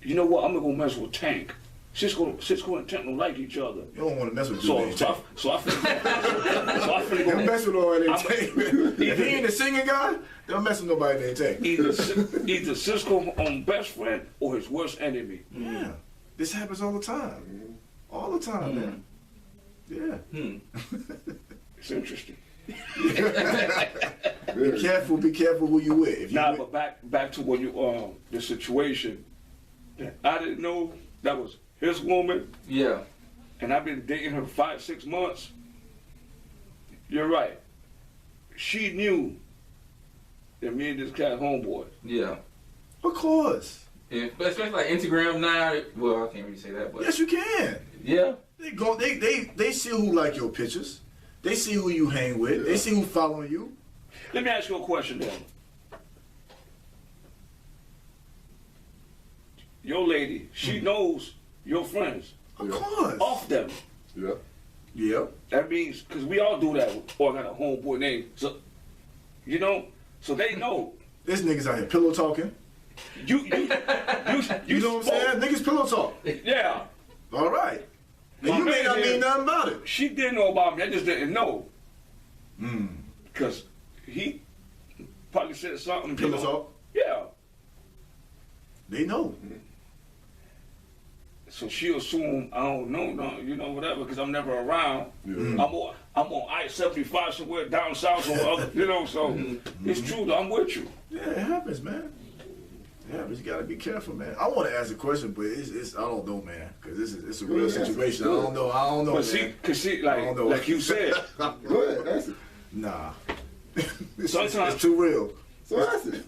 You know what? I'm gonna go mess with Tank. Cisco and Tank don't like each other. You don't want to mess with So dude. I finna Don't mess with nobody named I'm- Tank. If he ain't a singing guy, don't mess with nobody named Tank. either Cisco on best friend or his worst enemy. Yeah. This happens all the time. All the time, man. Yeah. It's interesting. Be careful who you with. If you Nah, with- but back to what the situation. I didn't know that was his woman, Yeah. and I've been dating her 5-6 months. You're right. She knew that me and this cat homeboy. Yeah. Of course. But especially like Instagram now. Well, I can't really say that, but Yes, you can. Yeah. They see who like your pictures. They see who you hang with. Yeah. They see who following you. Let me ask you a question then. Your lady, she knows your friends Of course. off them. Yeah. Yeah. That means, because we all do that. Oh, I got a homeboy name. So, you know, so they know. This niggas out here pillow talking. You You know what I'm spoke. saying? Niggas pillow talk. Yeah. All right. And My you may man not here- mean nothing about it. She didn't know about me. I just didn't know. Mm. Because he probably said something. Pillow talk. Yeah. They know. So she assumed I don't know, no, you know, whatever, because I'm never around. Yeah. I'm on I-75 somewhere down south or other, you know. So it's true though. I'm with you. Yeah, it happens, man. It happens. You gotta be careful, man. I want to ask a question, but it's I don't know, man, because it's a real situation. I don't know. I don't know, But man. see, cause see, I don't know. like you said, Go ahead, ask it. Nah. Sometimes- it's too real. So ask it.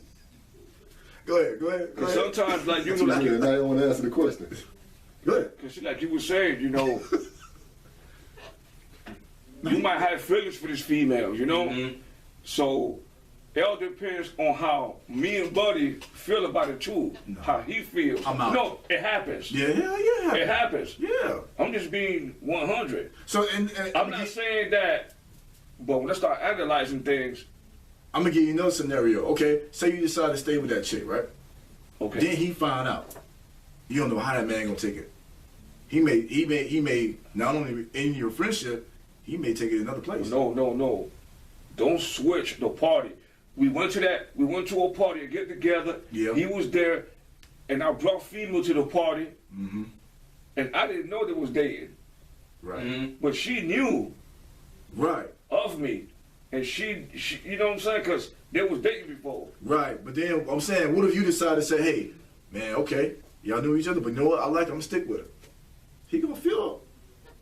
Go ahead. Go ahead. Go cause ahead. sometimes like you Too know, good. like, Now you want to answer the question. Go ahead. cause like you were saying, you know, you might have feelings for this female, you know. Mhm. So it all depends on how me and Buddy feel about it too. How he feels. I'm out. No, it happens. Yeah, yeah. It happens. Yeah. I'm just being 100. So, and I'm not saying that, but when I start analyzing things, I'm gonna give you another scenario. Okay, say you decide to stay with that chick, right? okay. Then he find out. You don't know how that man gonna take it. He may not only in your friendship, he may take it another place. No. Don't switch the party. We went to a party to get together. Yeah. He was there, and I brought female to the party, Mm-hmm. and I didn't know they was dating, Right. Mhm. but she knew Right. of me, and she you know what I'm saying? Because they was dating before. Right. But then I'm saying, what if you decide to say, hey, man, okay, y'all knew each other, but you know what? I like her. I'm gonna stick with her. He gonna feel,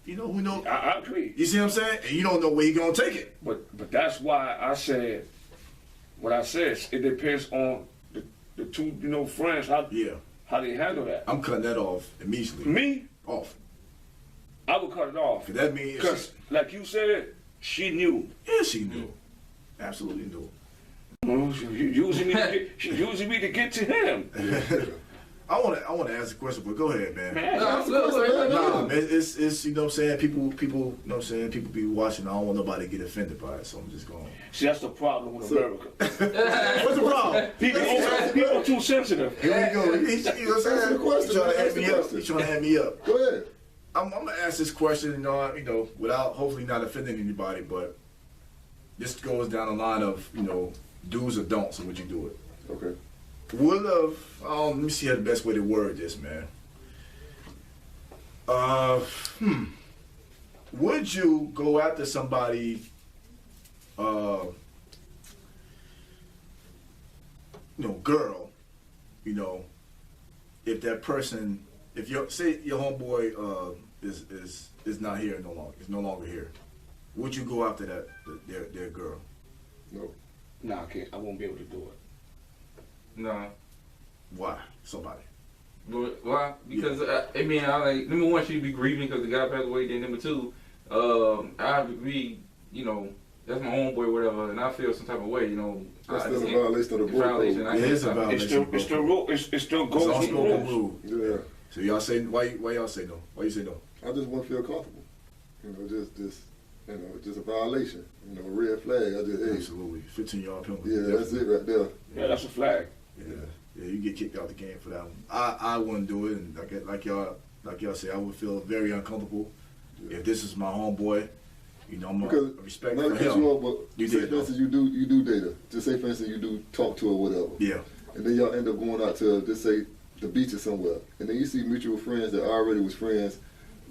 you know, who know. I agree, You see what I'm saying? And you don't know where he gonna take it. but that's why I said what I said. It depends on the two friends Yeah. how they handle that. I'm cutting that off immediately. Me, Off. I would cut it off. 'Cause that means Because, like you said, she knew. yeah, she knew. Absolutely knew. She using me to get to him. I want to ask a question, but go ahead, man. Man, Nah, man, it's you know what I'm saying. People, you know what I'm saying. People be watching. I don't want nobody to get offended by it, so I'm just going. see, that's the problem with America. What's the problem? People too sensitive. Here we go. You know what I'm saying? Answer the question, He's trying to man. have me up. He's trying to have me up. Go ahead. I'm gonna ask this question, you know, without hopefully not offending anybody, but this goes down the line of, you know, do's or don'ts, and would you do it? Okay. Let me see how the best way to word this, man. Would you go after somebody, girl, if that person, if your homeboy is not here no longer, is no longer here, would you go after their girl? No. Nah, I can't. I won't be able to do it. No. Why? Somebody. But why? Because I mean, I like number one, she'd be grieving because the guy passed away. Then number two, I agree. That's my homeboy, whatever, and I feel some type of way. That's still a violation of the bro violation. code. I It can't is a stop it. violation. It's the rule. It still It's goes with unspoken rules. rule. Yeah. So y'all say why y'all say no? Why you say no? I just want to feel comfortable. Just a violation. A red flag. I just, hey, Absolutely, 15-yard penalty. yeah, that's it right there. Yeah, that's a flag. Yeah, you get kicked out the game for that one. I wouldn't do it, and like y'all say, I would feel very uncomfortable if this is my homeboy. I'm Because a respect not for to cut him. you off, but You say did, for instance you do date her. Just say for instance you do talk to her, whatever. Yeah, And then y'all end up going out to, just say, the beach or somewhere. And then you see mutual friends that already was friends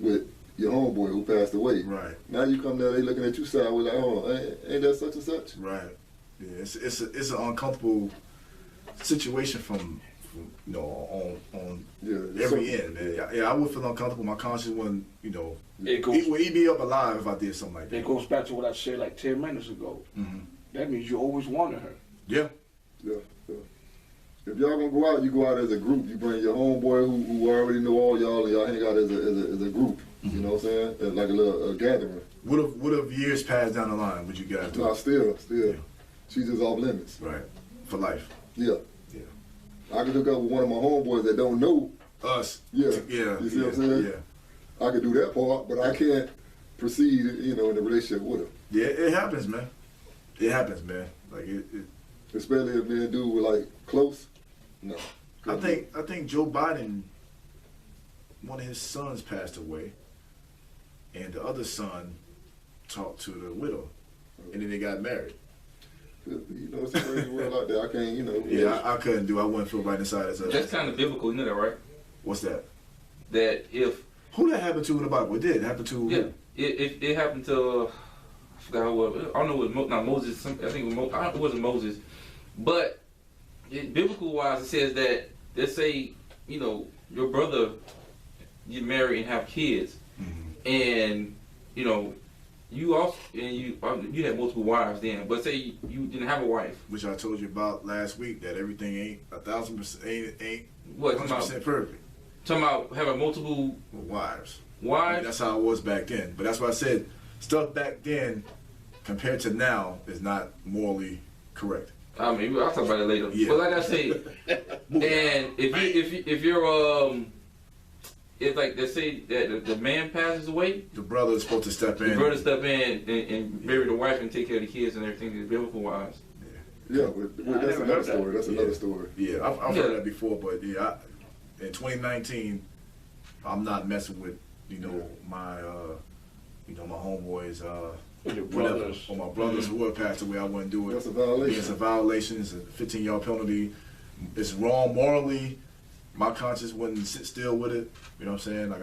with your homeboy who passed away. right, Now you come there, they looking at you sideways like, oh, ain't that such and such? right. Yeah, it's an uncomfortable situation from on Yeah. every end, man. Yeah, I would feel uncomfortable. My conscience wouldn't, It goes. it would eat me up alive if I did something like that. It goes back to what I said like 10 minutes ago. Mhm. That means you always wanted her. Yeah, Yeah. If y'all gonna go out, you go out as a group. You bring your homeboy who already know all y'all, and y'all hang out as a group. You know what I'm saying? It's like a little gathering. What have years passed down the line? Would you guys do? Nah, still. Yeah. She's just off limits. Right. For life. Yeah. Yeah. I could hook up with one of my homeboys that don't know Us. Yeah. Yeah. You see what I'm saying? Yeah. I could do that part, but I can't proceed, in the relationship with her. Yeah, it happens, man. It happens, man. Like it Especially if me and dude were like close. No. I think Joe Biden, one of his sons passed away, and the other son talked to the widow, and then they got married. It's a crazy world out there. I can't, Yeah, I couldn't do. I wouldn't feel right inside as a. That's kind of biblical, you know that, right? What's that? That if Who that happened to in the Bible? It did happen to. yeah, it happened to I forgot what I don't know what not Moses. I think it was it wasn't Moses, but biblical wise it says that let's say your brother get married and have kids, and you also and you had multiple wives then, but say you didn't have a wife, Which I told you about last week, that everything ain't 1,000% ain't what 100% perfect. talking about having multiple Wives. wives. That's how it was back then. But that's why I said stuff back then compared to now is not morally correct. I mean, I'll talk about it later. Yeah. But like I say, and if you're if like let's say that the man passes away, The brother is supposed to step in. the brother step in and bury the wife and take care of the kids and everything. The biblical wise. Yeah, but that's another story. That's another story. Yeah, I've heard that before, but yeah, in 2019, I'm not messing with my my homeboys With your whatever, brothers. or my brothers who have passed away. I wouldn't do it. That's a violation. It's a violation. It's a 15-yard penalty. It's wrong morally. My conscience wouldn't sit still with it. You know what I'm saying? Like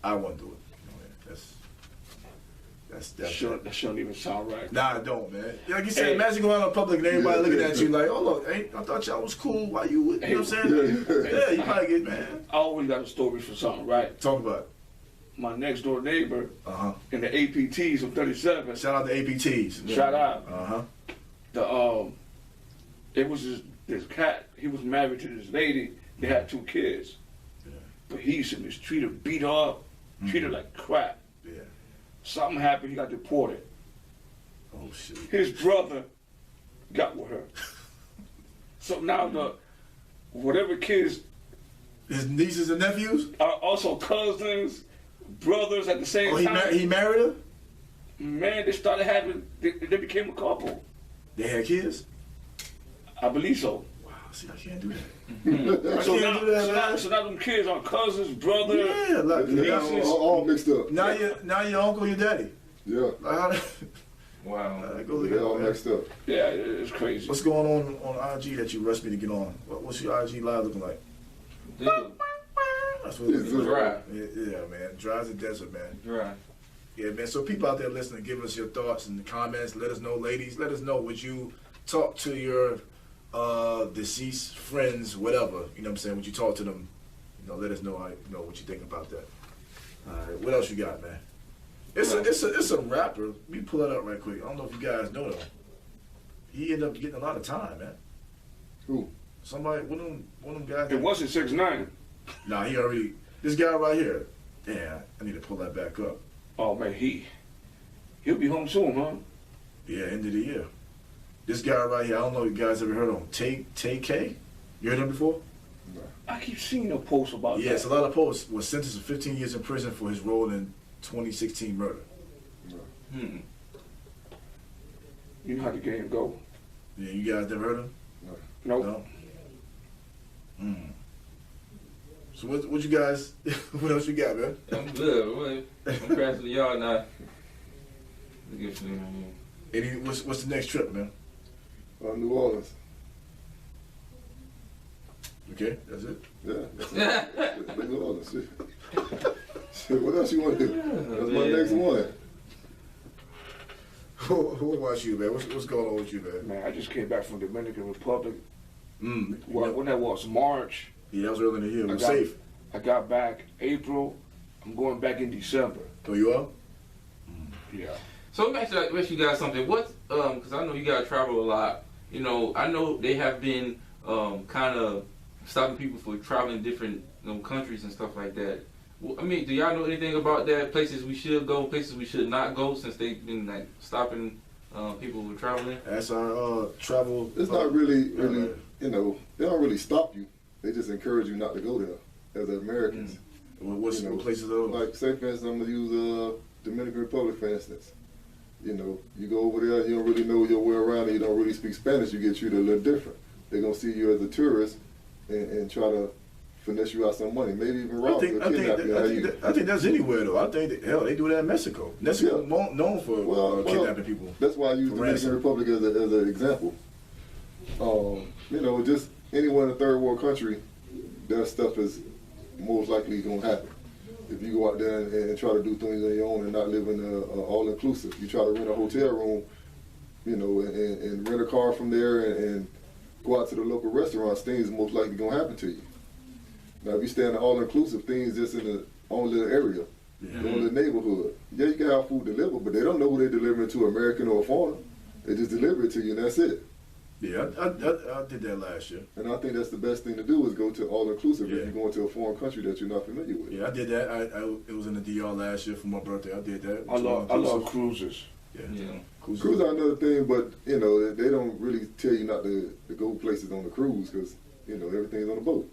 I wouldn't do it. That's That shouldn't even sound right. Nah, I don't, man. Like you said, Hey. imagine going out in public and everybody Yeah, looking yeah, at you like, oh look, hey, I thought y'all was cool. Why you would? You know what I'm saying? Yeah. Yeah, you might get mad. I always got a story for something, right? Talk about it. My next door neighbor Uh-huh. in the APTs of 37. Shout out to APTs. Shout out. Uh-huh. It was this cat. He was married to this lady. They had 2 kids. Yeah. But he used to mistreat her, beat her up, treat her like crap. Yeah. Something happened. He got deported. Oh shit. His brother got with her. So now whatever kids His nieces and nephews? are also cousins, brothers at the same Oh, time. he married her? Man, they started having. They became a couple. They had kids? I believe so. Wow, see, I can't do that. I So can't now, do that, so, man. now, so now them kids are cousins, brother. Yeah, like They're all mixed up. now your uncle, your daddy. Yeah, Like how Wow. that go they're all together. mixed up. Yeah, it's crazy. What's going on IG that you rushed me to get on? What's your IG live looking like? Dude, That's what it's It's looking dry. like. Yeah, man. Dry as a desert, man. Dry. Yeah, man. So people out there listening, give us your thoughts in the comments. Let us know, ladies. Let us know. Would you talk to your deceased friends, whatever? You know what I'm saying? Would you talk to them? Let us know what you think about that. All right. What else you got, man? It's a rapper. Let me pull it up right quick. I don't know if you guys know them. He ended up getting a lot of time, man. Who? Somebody, one of them guys. It wasn't 6ix9ine. Nah, he already. This guy right here. Damn, I need to pull that back up. Oh man, he'll be home soon, huh? Yeah, end of the year. This guy right here, I don't know if you guys ever heard of him. Tay K? You heard him before? I keep seeing a post about Yes, that. a lot of posts. Was sentenced to 15 years in prison for his role in 2016 murder. You know how the game go. Yeah, you guys never heard of him? Nope. No? So what you guys, what else you got, man? I'm good. I'm crashing the yard now. Good for you, man. What's the next trip, man? New Orleans. Okay, that's it. Yeah, that's it. New Orleans. Shit, what else you want to do? That's my man. next one. What about you, man? What's going on with you, man? Man, I just came back from Dominican Republic. When When that was March. Yeah, that was early in the year. It was I got- safe. I got back April. I'm going back in December. Oh, you are? Yeah. So let me ask you guys something. What? Because I know you guys travel a lot. I know they have been kind of stopping people for traveling different countries and stuff like that. I mean, do y'all know anything about that? Places we should go, places we should not go, since they've been like stopping people who are traveling. That's our travel. It's not really, you know, they don't really stop you. They just encourage you not to go there as Americans. What places though? Like, say for instance, I'm gonna use Dominican Republic for instance. You know, you go over there, you don't really know your way around, and you don't really speak Spanish. You get treated a little different. They're gonna see you as a tourist and try to finesse you out some money, maybe even rob you, kidnap you. I think that's anywhere though. I think hell, they do that in Mexico. Mexico known for kidnapping people. That's why I use Dominican Republic as an example. You know, just anywhere in a third world country, that stuff is most likely gonna happen. If you go out there and try to do things on your own and not live in all inclusive, you try to rent a hotel room, you know, and rent a car from there and go out to the local restaurants, things are most likely gonna happen to you. Now, if you stay in the all-inclusive, things just in the own little area, your own little neighborhood. Yeah, you can have food delivered, but they don't know who they're delivering to, American or a foreigner. They just deliver it to you, and that's it. Yeah, I did that last year. And I think that's the best thing to do is go to all-inclusive if you're going to a foreign country that you're not familiar with. Yeah, I did that. It was in the DR last year for my birthday. I did that. I love cruises. Yeah. Cruise are another thing, but, you know, they don't really tell you not to go places on the cruise because, you know, everything's on the boat.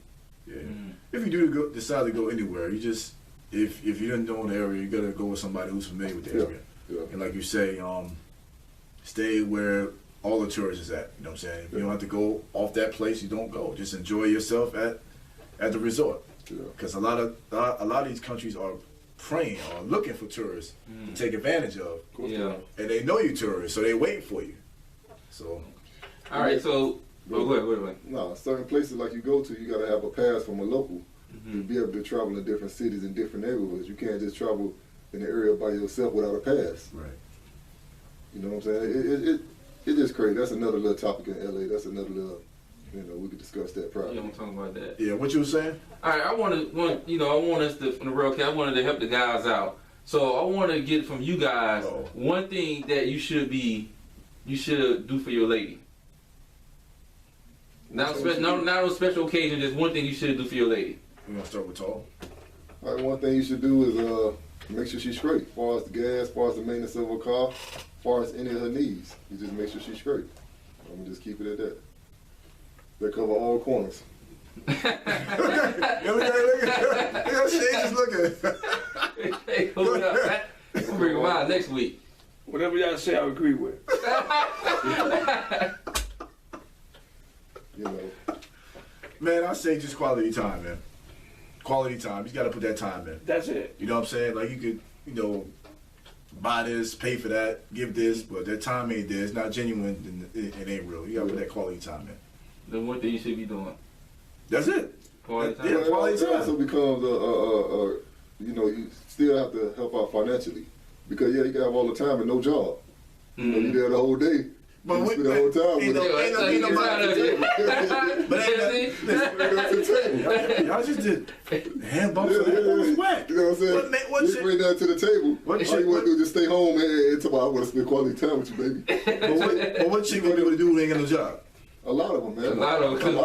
Yeah. If you do decide to go anywhere, you just if you don't know the area, you gotta go with somebody who's familiar with the area. Yeah. And like you say, stay where all the tourists is at. You know what I'm saying? If you don't have to go off that place, you don't go. Just enjoy yourself at the resort. Because a lot of these countries are praying or looking for tourists to take advantage of. Yeah. And they know you tourists, so they wait for you. So. All right. So. Oh, go ahead. No, certain places like you go to, you got to have a pass from a local to be able to travel in different cities and different neighborhoods. You can't just travel in the area by yourself without a pass. Right. You know what I'm saying? It is crazy. That's another little topic in LA. That's another little, you know, we could discuss that probably. Yeah, I'm talking about that. Yeah, what you were saying? All right, I want us to, from the Rellcast, I wanted to help the guys out. So I want to get from you guys one thing that you should do for your lady. Not on a special occasion, just one thing you should do for your lady. We're going to start with Tall. All right, one thing you should do is make sure she's straight. As far as the gas, as far as the maintenance of her car, as far as any of her needs. You just make sure she's straight. I'm going to just keep it at that. They cover all corners. Look at Shane just looking. Hey, hold up. We'll bring him out next week. Whatever y'all say, I agree with. You know. Man, I say just quality time, man. Quality time. You got to put that time in. That's it. You know what I'm saying? Like you could, you know, buy this, pay for that, give this, but that time ain't there. It's not genuine. Then it ain't real. You got to put that quality time in. The one thing you should be doing. That's it. Quality time. Yeah, quality time. It also becomes you know, you still have to help out financially because you can have all the time and no job. You know, you there the whole day. But you spend the whole time with ain't nobody. But y'all just did hand bumps and that was whack. You know what I'm saying? You bring that to the table. All you want to do is just stay home and talk about I want to spend quality time with you, baby. But what chick gonna be able to do who ain't got no job? A lot of them, man. A lot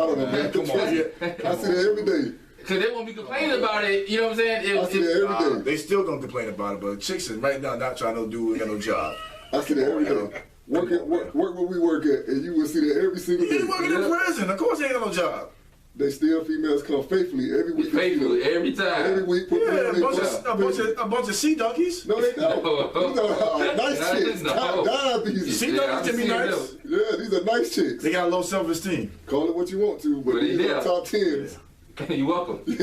of them, man. Come on. I see that every day. Cause they won't be complaining about it, you know what I'm saying? I see that every day. They still gonna complain about it, but chicks is right now not trying to do who ain't got no job. I see that every day. Work where we work at, and you will see that every single day. He's working in prison. Of course, they ain't got no job. They still females come faithfully every week. Faithfully every time. Every week. Put A bunch of sea donkeys. No, they don't. These are nice chicks. Dime pieces. Sea donkeys can be nice. Yeah, these are nice chicks. They got low self-esteem. Call it what you want to, but these are top tens. You're welcome. Yo,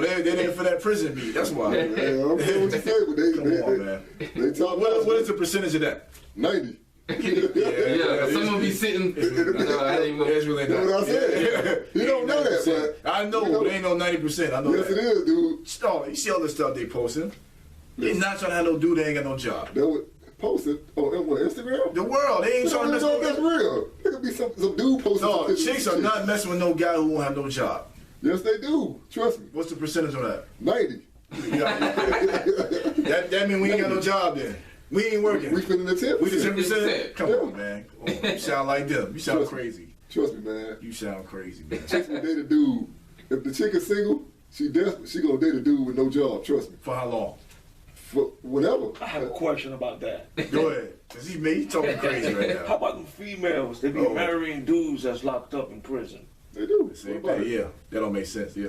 they there for that prison beat. That's why. Yeah, I don't care what you say, but they top. What is the percentage of that? 90. Yeah, someone be sitting. I ain't It's really You know what I'm saying? You don't know that, but I know, but they ain't no 90%. I know yes, that. it is, dude. Oh, you see all the stuff they posting. They not trying to have no dude that ain't got no job. They would post it on Instagram. The world, they ain't trying to mess with that's real. There could be some dude posting. No, chicks are not messing with no guy who won't have no job. Yes, they do. Trust me. What's the percentage on that? 90. That mean we ain't got no job then. We ain't working. We finna the 10%. We the 10%? Come on, man. Oh, you sound like them. You sound crazy. Trust me, man. You sound crazy, man. Chicks would date a dude. If the chick is single, She gonna date a dude with no job. Trust me. For how long? For whatever. I have a question about that. Go ahead. Cause he talking crazy right How now. about the females? They be Oh. marrying dudes that's locked up in prison. They do. Same What about thing. it? Yeah, that don't make sense. Yeah,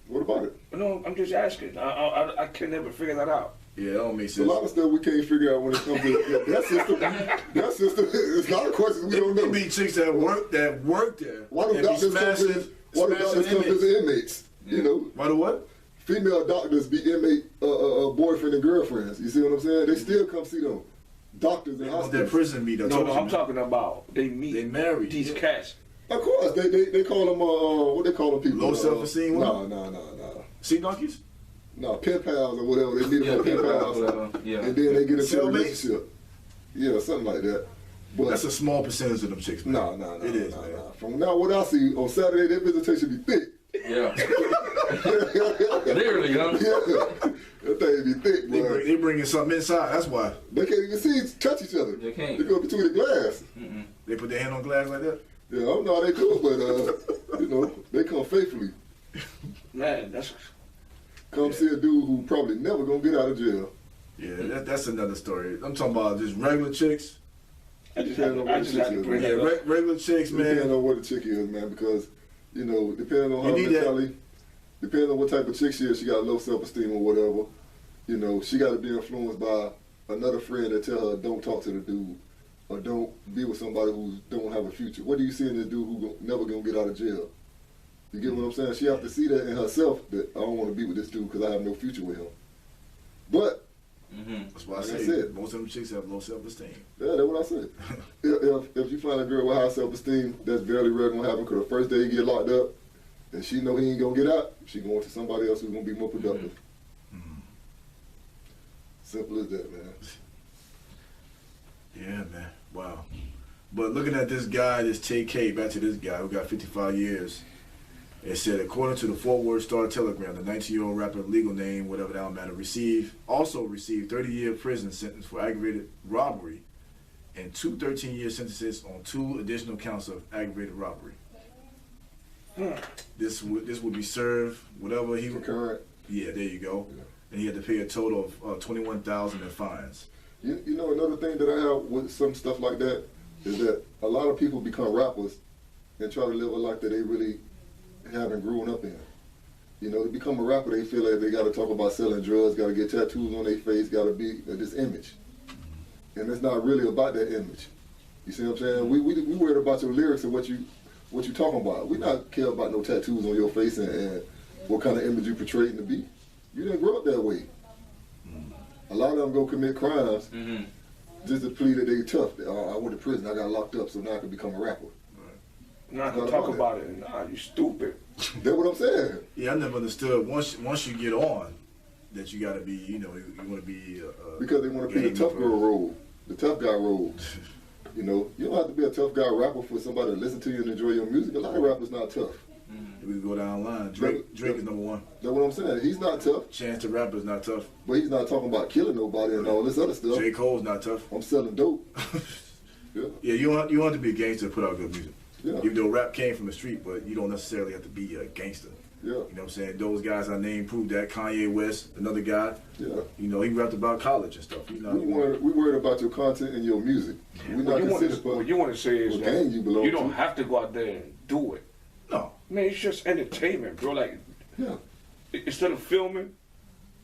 What about it? No, I'm just asking. I can never figure that out. yeah, that don't make There's a sense. lot of stuff we can't figure out when it comes to that system. That system. There's a lot of questions we don't There know. be chicks that work there. Why do and be doctors come smashing as inmates? You know, Why do what? female doctors be inmate boyfriend and girlfriends. You see what I'm saying? They still come see them. Doctors in On that hospitals. prison meet. I No, told no, you, I'm man. talking about they meet They married. these Yeah. cats. Of course, they call them what they call them people. Low self-esteem women? No. Sea donkeys? No, pen pals or whatever. They meet them on pen pals, Yeah. and then they get into a Cellmates? relationship. Yeah, something like that. But That's a small percentage of them chicks, man. no. It is, no. man. From now, what I see on Saturday, their visitation be thick. Yeah. Literally, huh? Yeah, that thing be thick, boy. They bringing something inside. That's why They can't even touch each other. They can't. They go between the glass. they put their hand on glass like that. Yeah, I don't know how they do it, but you know, they come faithfully. Man, that's Come see a dude who probably never gonna get out of jail. Yeah, that's another story. I'm talking about just regular chicks. I just had to bring Yeah, it up. regular chicks, Depending man. on what the chick is, man, because you know, depending on You her need that. mentality, depending on what type of chick she is, she got low self-esteem or whatever. You know, she got to be influenced by another friend that tell her don't talk to the dude or don't be with somebody who don't have a future. What do you see in this dude who never gonna get out of jail? You get what I'm saying? She have to see that in herself that I don't want to be with this dude because I have no future with him. But That's why I Like I say said. most of them chicks have low self-esteem. yeah, that's what I said. if you find a girl with high self-esteem, that's barely rare gonna happen because the first day you get locked up, and she know he ain't gonna get out, she going to somebody else who's gonna be more productive. Simple as that, man. Yeah, man. Wow. But looking at this guy, this TK, back to this guy who got 55 years. It said, according to the Fort Worth Star-Telegram, the 19-year-old rapper, legal name, whatever that don't matter, also received 30-year prison sentence for aggravated robbery and 2 13-year sentences on 2 additional counts of aggravated robbery. This would be served, whatever he would. Concurrent. Yeah, there you go. Yeah. And he had to pay a total of $21,000 in fines. You know, another thing that I have with some stuff like that is that a lot of people become rappers and try to live a life that they really haven't grown up in. You know, to become a rapper, they feel like they got to talk about selling drugs, got to get tattoos on their face, got to be this image. And it's not really about that image. You see what I'm saying? We worried about your lyrics and what you talking about. We not care about no tattoos on your face and what kind of image you portraying to be. You didn't grow up that way. A lot of them go commit crimes just to plead that they tough. I went to prison, I got locked up, so now I can become a rapper. Not gonna talk about it. Nah, you stupid. That's what I'm saying. Yeah, I never understood once you get on that you got to be, you want to be Because they want to play the tough girl role, the tough guy role. You know, you don't have to be a tough guy rapper for somebody to listen to you and enjoy your music. A lot of rappers not tough. We can go down the line. Drake is number one. That's what I'm saying. He's not tough, Chance the Rapper is not tough. but he's not talking about killing nobody and all this other stuff. J. Cole's not tough. I'm selling dope. Yeah, Yeah, you don't have to be a gangster to put out good music. yeah, Even though rap came from the street, but you don't necessarily have to be a gangster. yeah, You know what I'm saying? Those guys I named prove that. Kanye West, another guy, yeah. he rapped about college and stuff. You know, We worried about your content and your music. We're not considered for What you want to say is what that gang you belong you don't to. have to go out there and do it. no. Man, it's just entertainment, bro. Like, Yeah, instead of filming,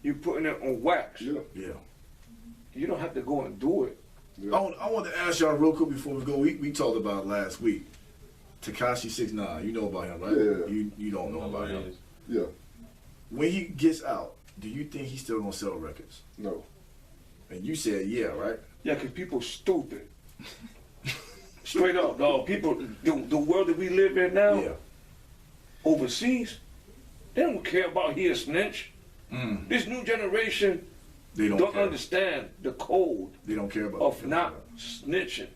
you putting it on wax. yeah, Yeah. You don't have to go and do it. yeah. I want to ask y'all real quick before we go. We talked about it last week. Tekashi 6ix9ine, you know about him, right? Yeah. You don't know about him. Yeah, When he gets out, do you think he's still gonna sell records? no. And you said yeah, right? Yeah, because people stupid. Straight up, dog. People, the world that we live in now, Yeah. overseas, they don't care about he a snitch. This new generation They don't care. understand the code They don't care about of the not film. snitching.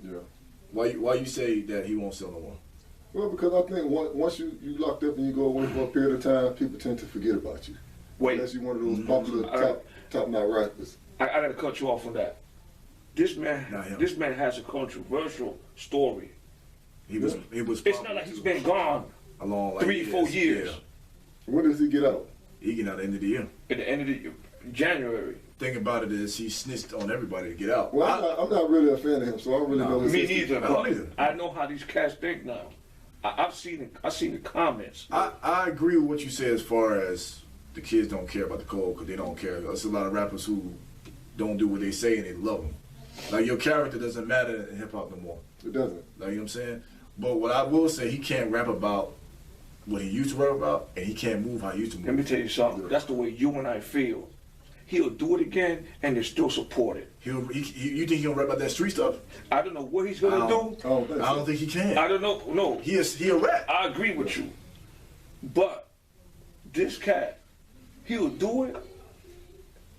Yeah. Why you say that he won't sell no more? Well, because I think once you locked up and you go away for a period of time, people tend to forget about you. Wait, Unless you're one of those popular Alright. top notch rappers. I gotta cut you off on that. This Not man, him. this man has a controversial story. He was It's not like he's been gone a long 3-4 years. When does he get out? He get out at the end of the year. At the end of the January. Thing about it is he snitched on everybody to get out. Well, I'm not really a fan of him, so I don't really know his Me history. neither, I don't but either. I know how these cats think now. I've seen the comments. I agree with what you say as far as the kids don't care about the code because they don't care. There's a lot of rappers who don't do what they say and they love them. Like your character doesn't matter in hip hop no more. It doesn't. Like, you know what I'm saying? But what I will say, he can't rap about what he used to rap about, and he can't move how he used to move. Let me tell you something. That's the way you and I feel. He'll do it again, and they still support it. You think he'll rap about that street stuff? I don't know what he's gonna do. I don't think he can. I don't know. No, He'll rap. I agree with you. But this cat, he'll do it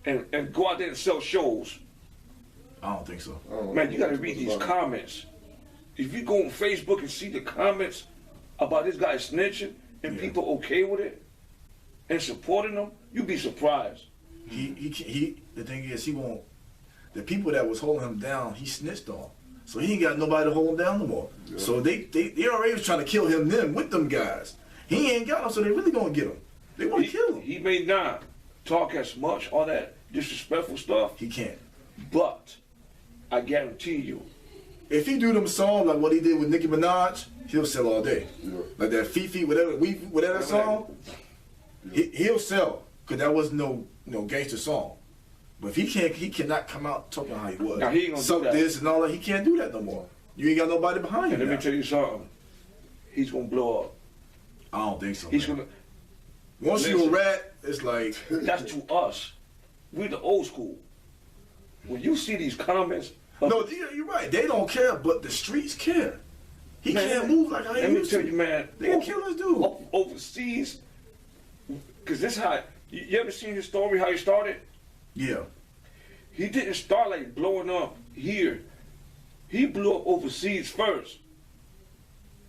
and go out there and sell shows. I don't think so. Man, you gotta read these comments. If you go on Facebook and see the comments about this guy snitching and people okay with it and supporting him, you'd be surprised. The thing is, he won't. The people that was holding him down, he snitched on. So he ain't got nobody to hold him down no more. Yeah. So they already was trying to kill him then with them guys. He ain't got him, so they really gonna get him. They want to kill him. He may not talk as much, all that disrespectful stuff. He can't. But I guarantee you, if he do them songs like what he did with Nicki Minaj, he'll sell all day. Yeah. Like that Fifi, whatever song, he'll sell. Cause that was no gangster song. But if he cannot come out talking how he was. Now he ain't gonna do that. This and all that. He can't do that no more. You ain't got nobody behind you. And let me tell you something. He's gonna blow up. I don't think so. He's man. gonna. Once you a rat, it's like That's to us. We're the old school. When you see these comments. no, you're right. They don't care, but the streets care. He can't move like how he Let me used tell to. you, man. They can kill this dude. Overseas. Cause this how you ever seen his story? How he started? Yeah. He didn't start like blowing up here. He blew up overseas first.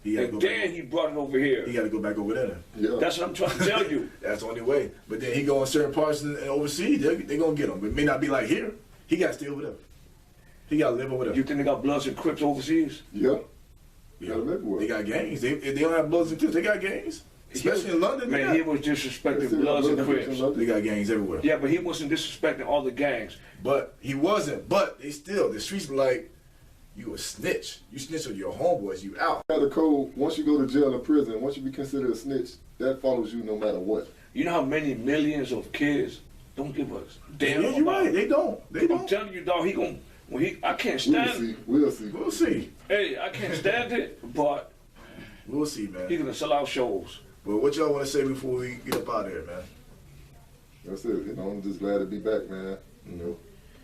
And then he brought it over here. He got to go back over there. Yeah. That's what I'm trying to tell you. That's the only way. But then he go in certain parts and overseas, they're going to get him. But it may not be like here. He got to stay over there. He got to live over there. You think they got Bloods and Crips overseas? Yeah. Yeah. Got 'em everywhere. They got gangs. They don't have Bloods and Crips. They got gangs. Especially in London. Man, he was disrespecting Bloods and Crips. They got gangs everywhere. Yeah, but he wasn't disrespecting all the gangs. But he wasn't. But they still, the streets be like, you a snitch. You snitch on your homeboys, you out. Got the code. Once you go to jail or prison, once you be considered a snitch, that follows you no matter what. You know how many millions of kids don't give a damn Yeah, you're about right. it? They don't. I'm telling you, dog, I can't stand it. We'll see. We'll see. Hey, I can't stand it, but We'll see, man. he's gonna sell out shows. But what y'all want to say before we get up out of here, man? That's it. You know, I'm just glad to be back, man. You know.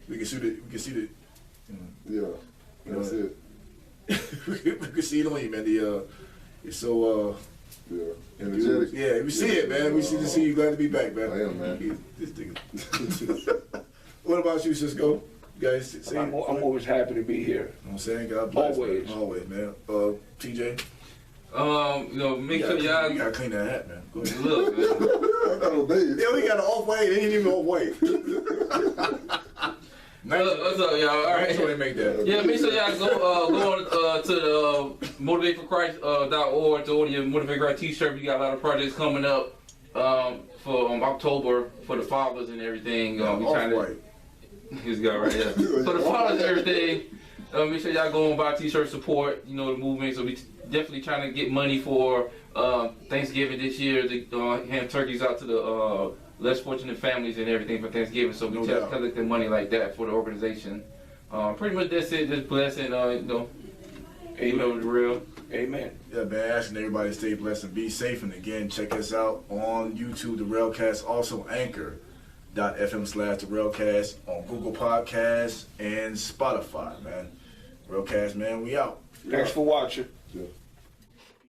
We can see the. Yeah. That's it. We can see it on you, man. It's so Yeah. Energetic. yeah, we see it, man. We see you glad to be back, man. I am, man. This nigga. What about you, Cisco? You guys say I'm always happy to be here. You know what I'm saying? God bless. Always. Man. Always, man. TJ? Make sure y'all You gotta clean that hat, man. Go ahead. look, man. I got no days. Yeah, we got an off-white. They ain't even off-white. What's up, y'all? All right. Make sure they make that. Yeah, make sure y'all go on to the motivateforchrist.org to order your Motivate for Christ t-shirt. We got a lot of projects coming up for October for the fathers and everything. We trying Off-white. This guy right here. For the fathers and everything. Make sure y'all go and buy t-shirt support, the movement. So we definitely trying to get money for Thanksgiving this year to hand turkeys out to the less fortunate families and everything for Thanksgiving. So we No just doubt. collecting money like that for the organization. Pretty much that's it. Just blessing, the real. Amen. Yeah, man, asking everybody to stay blessed and be safe. And again, check us out on YouTube, The Rellcast, also Anchor.fm/The Rellcast on Google Podcasts and Spotify, man. Rellcast, man, we out. Thanks for watching. Yeah.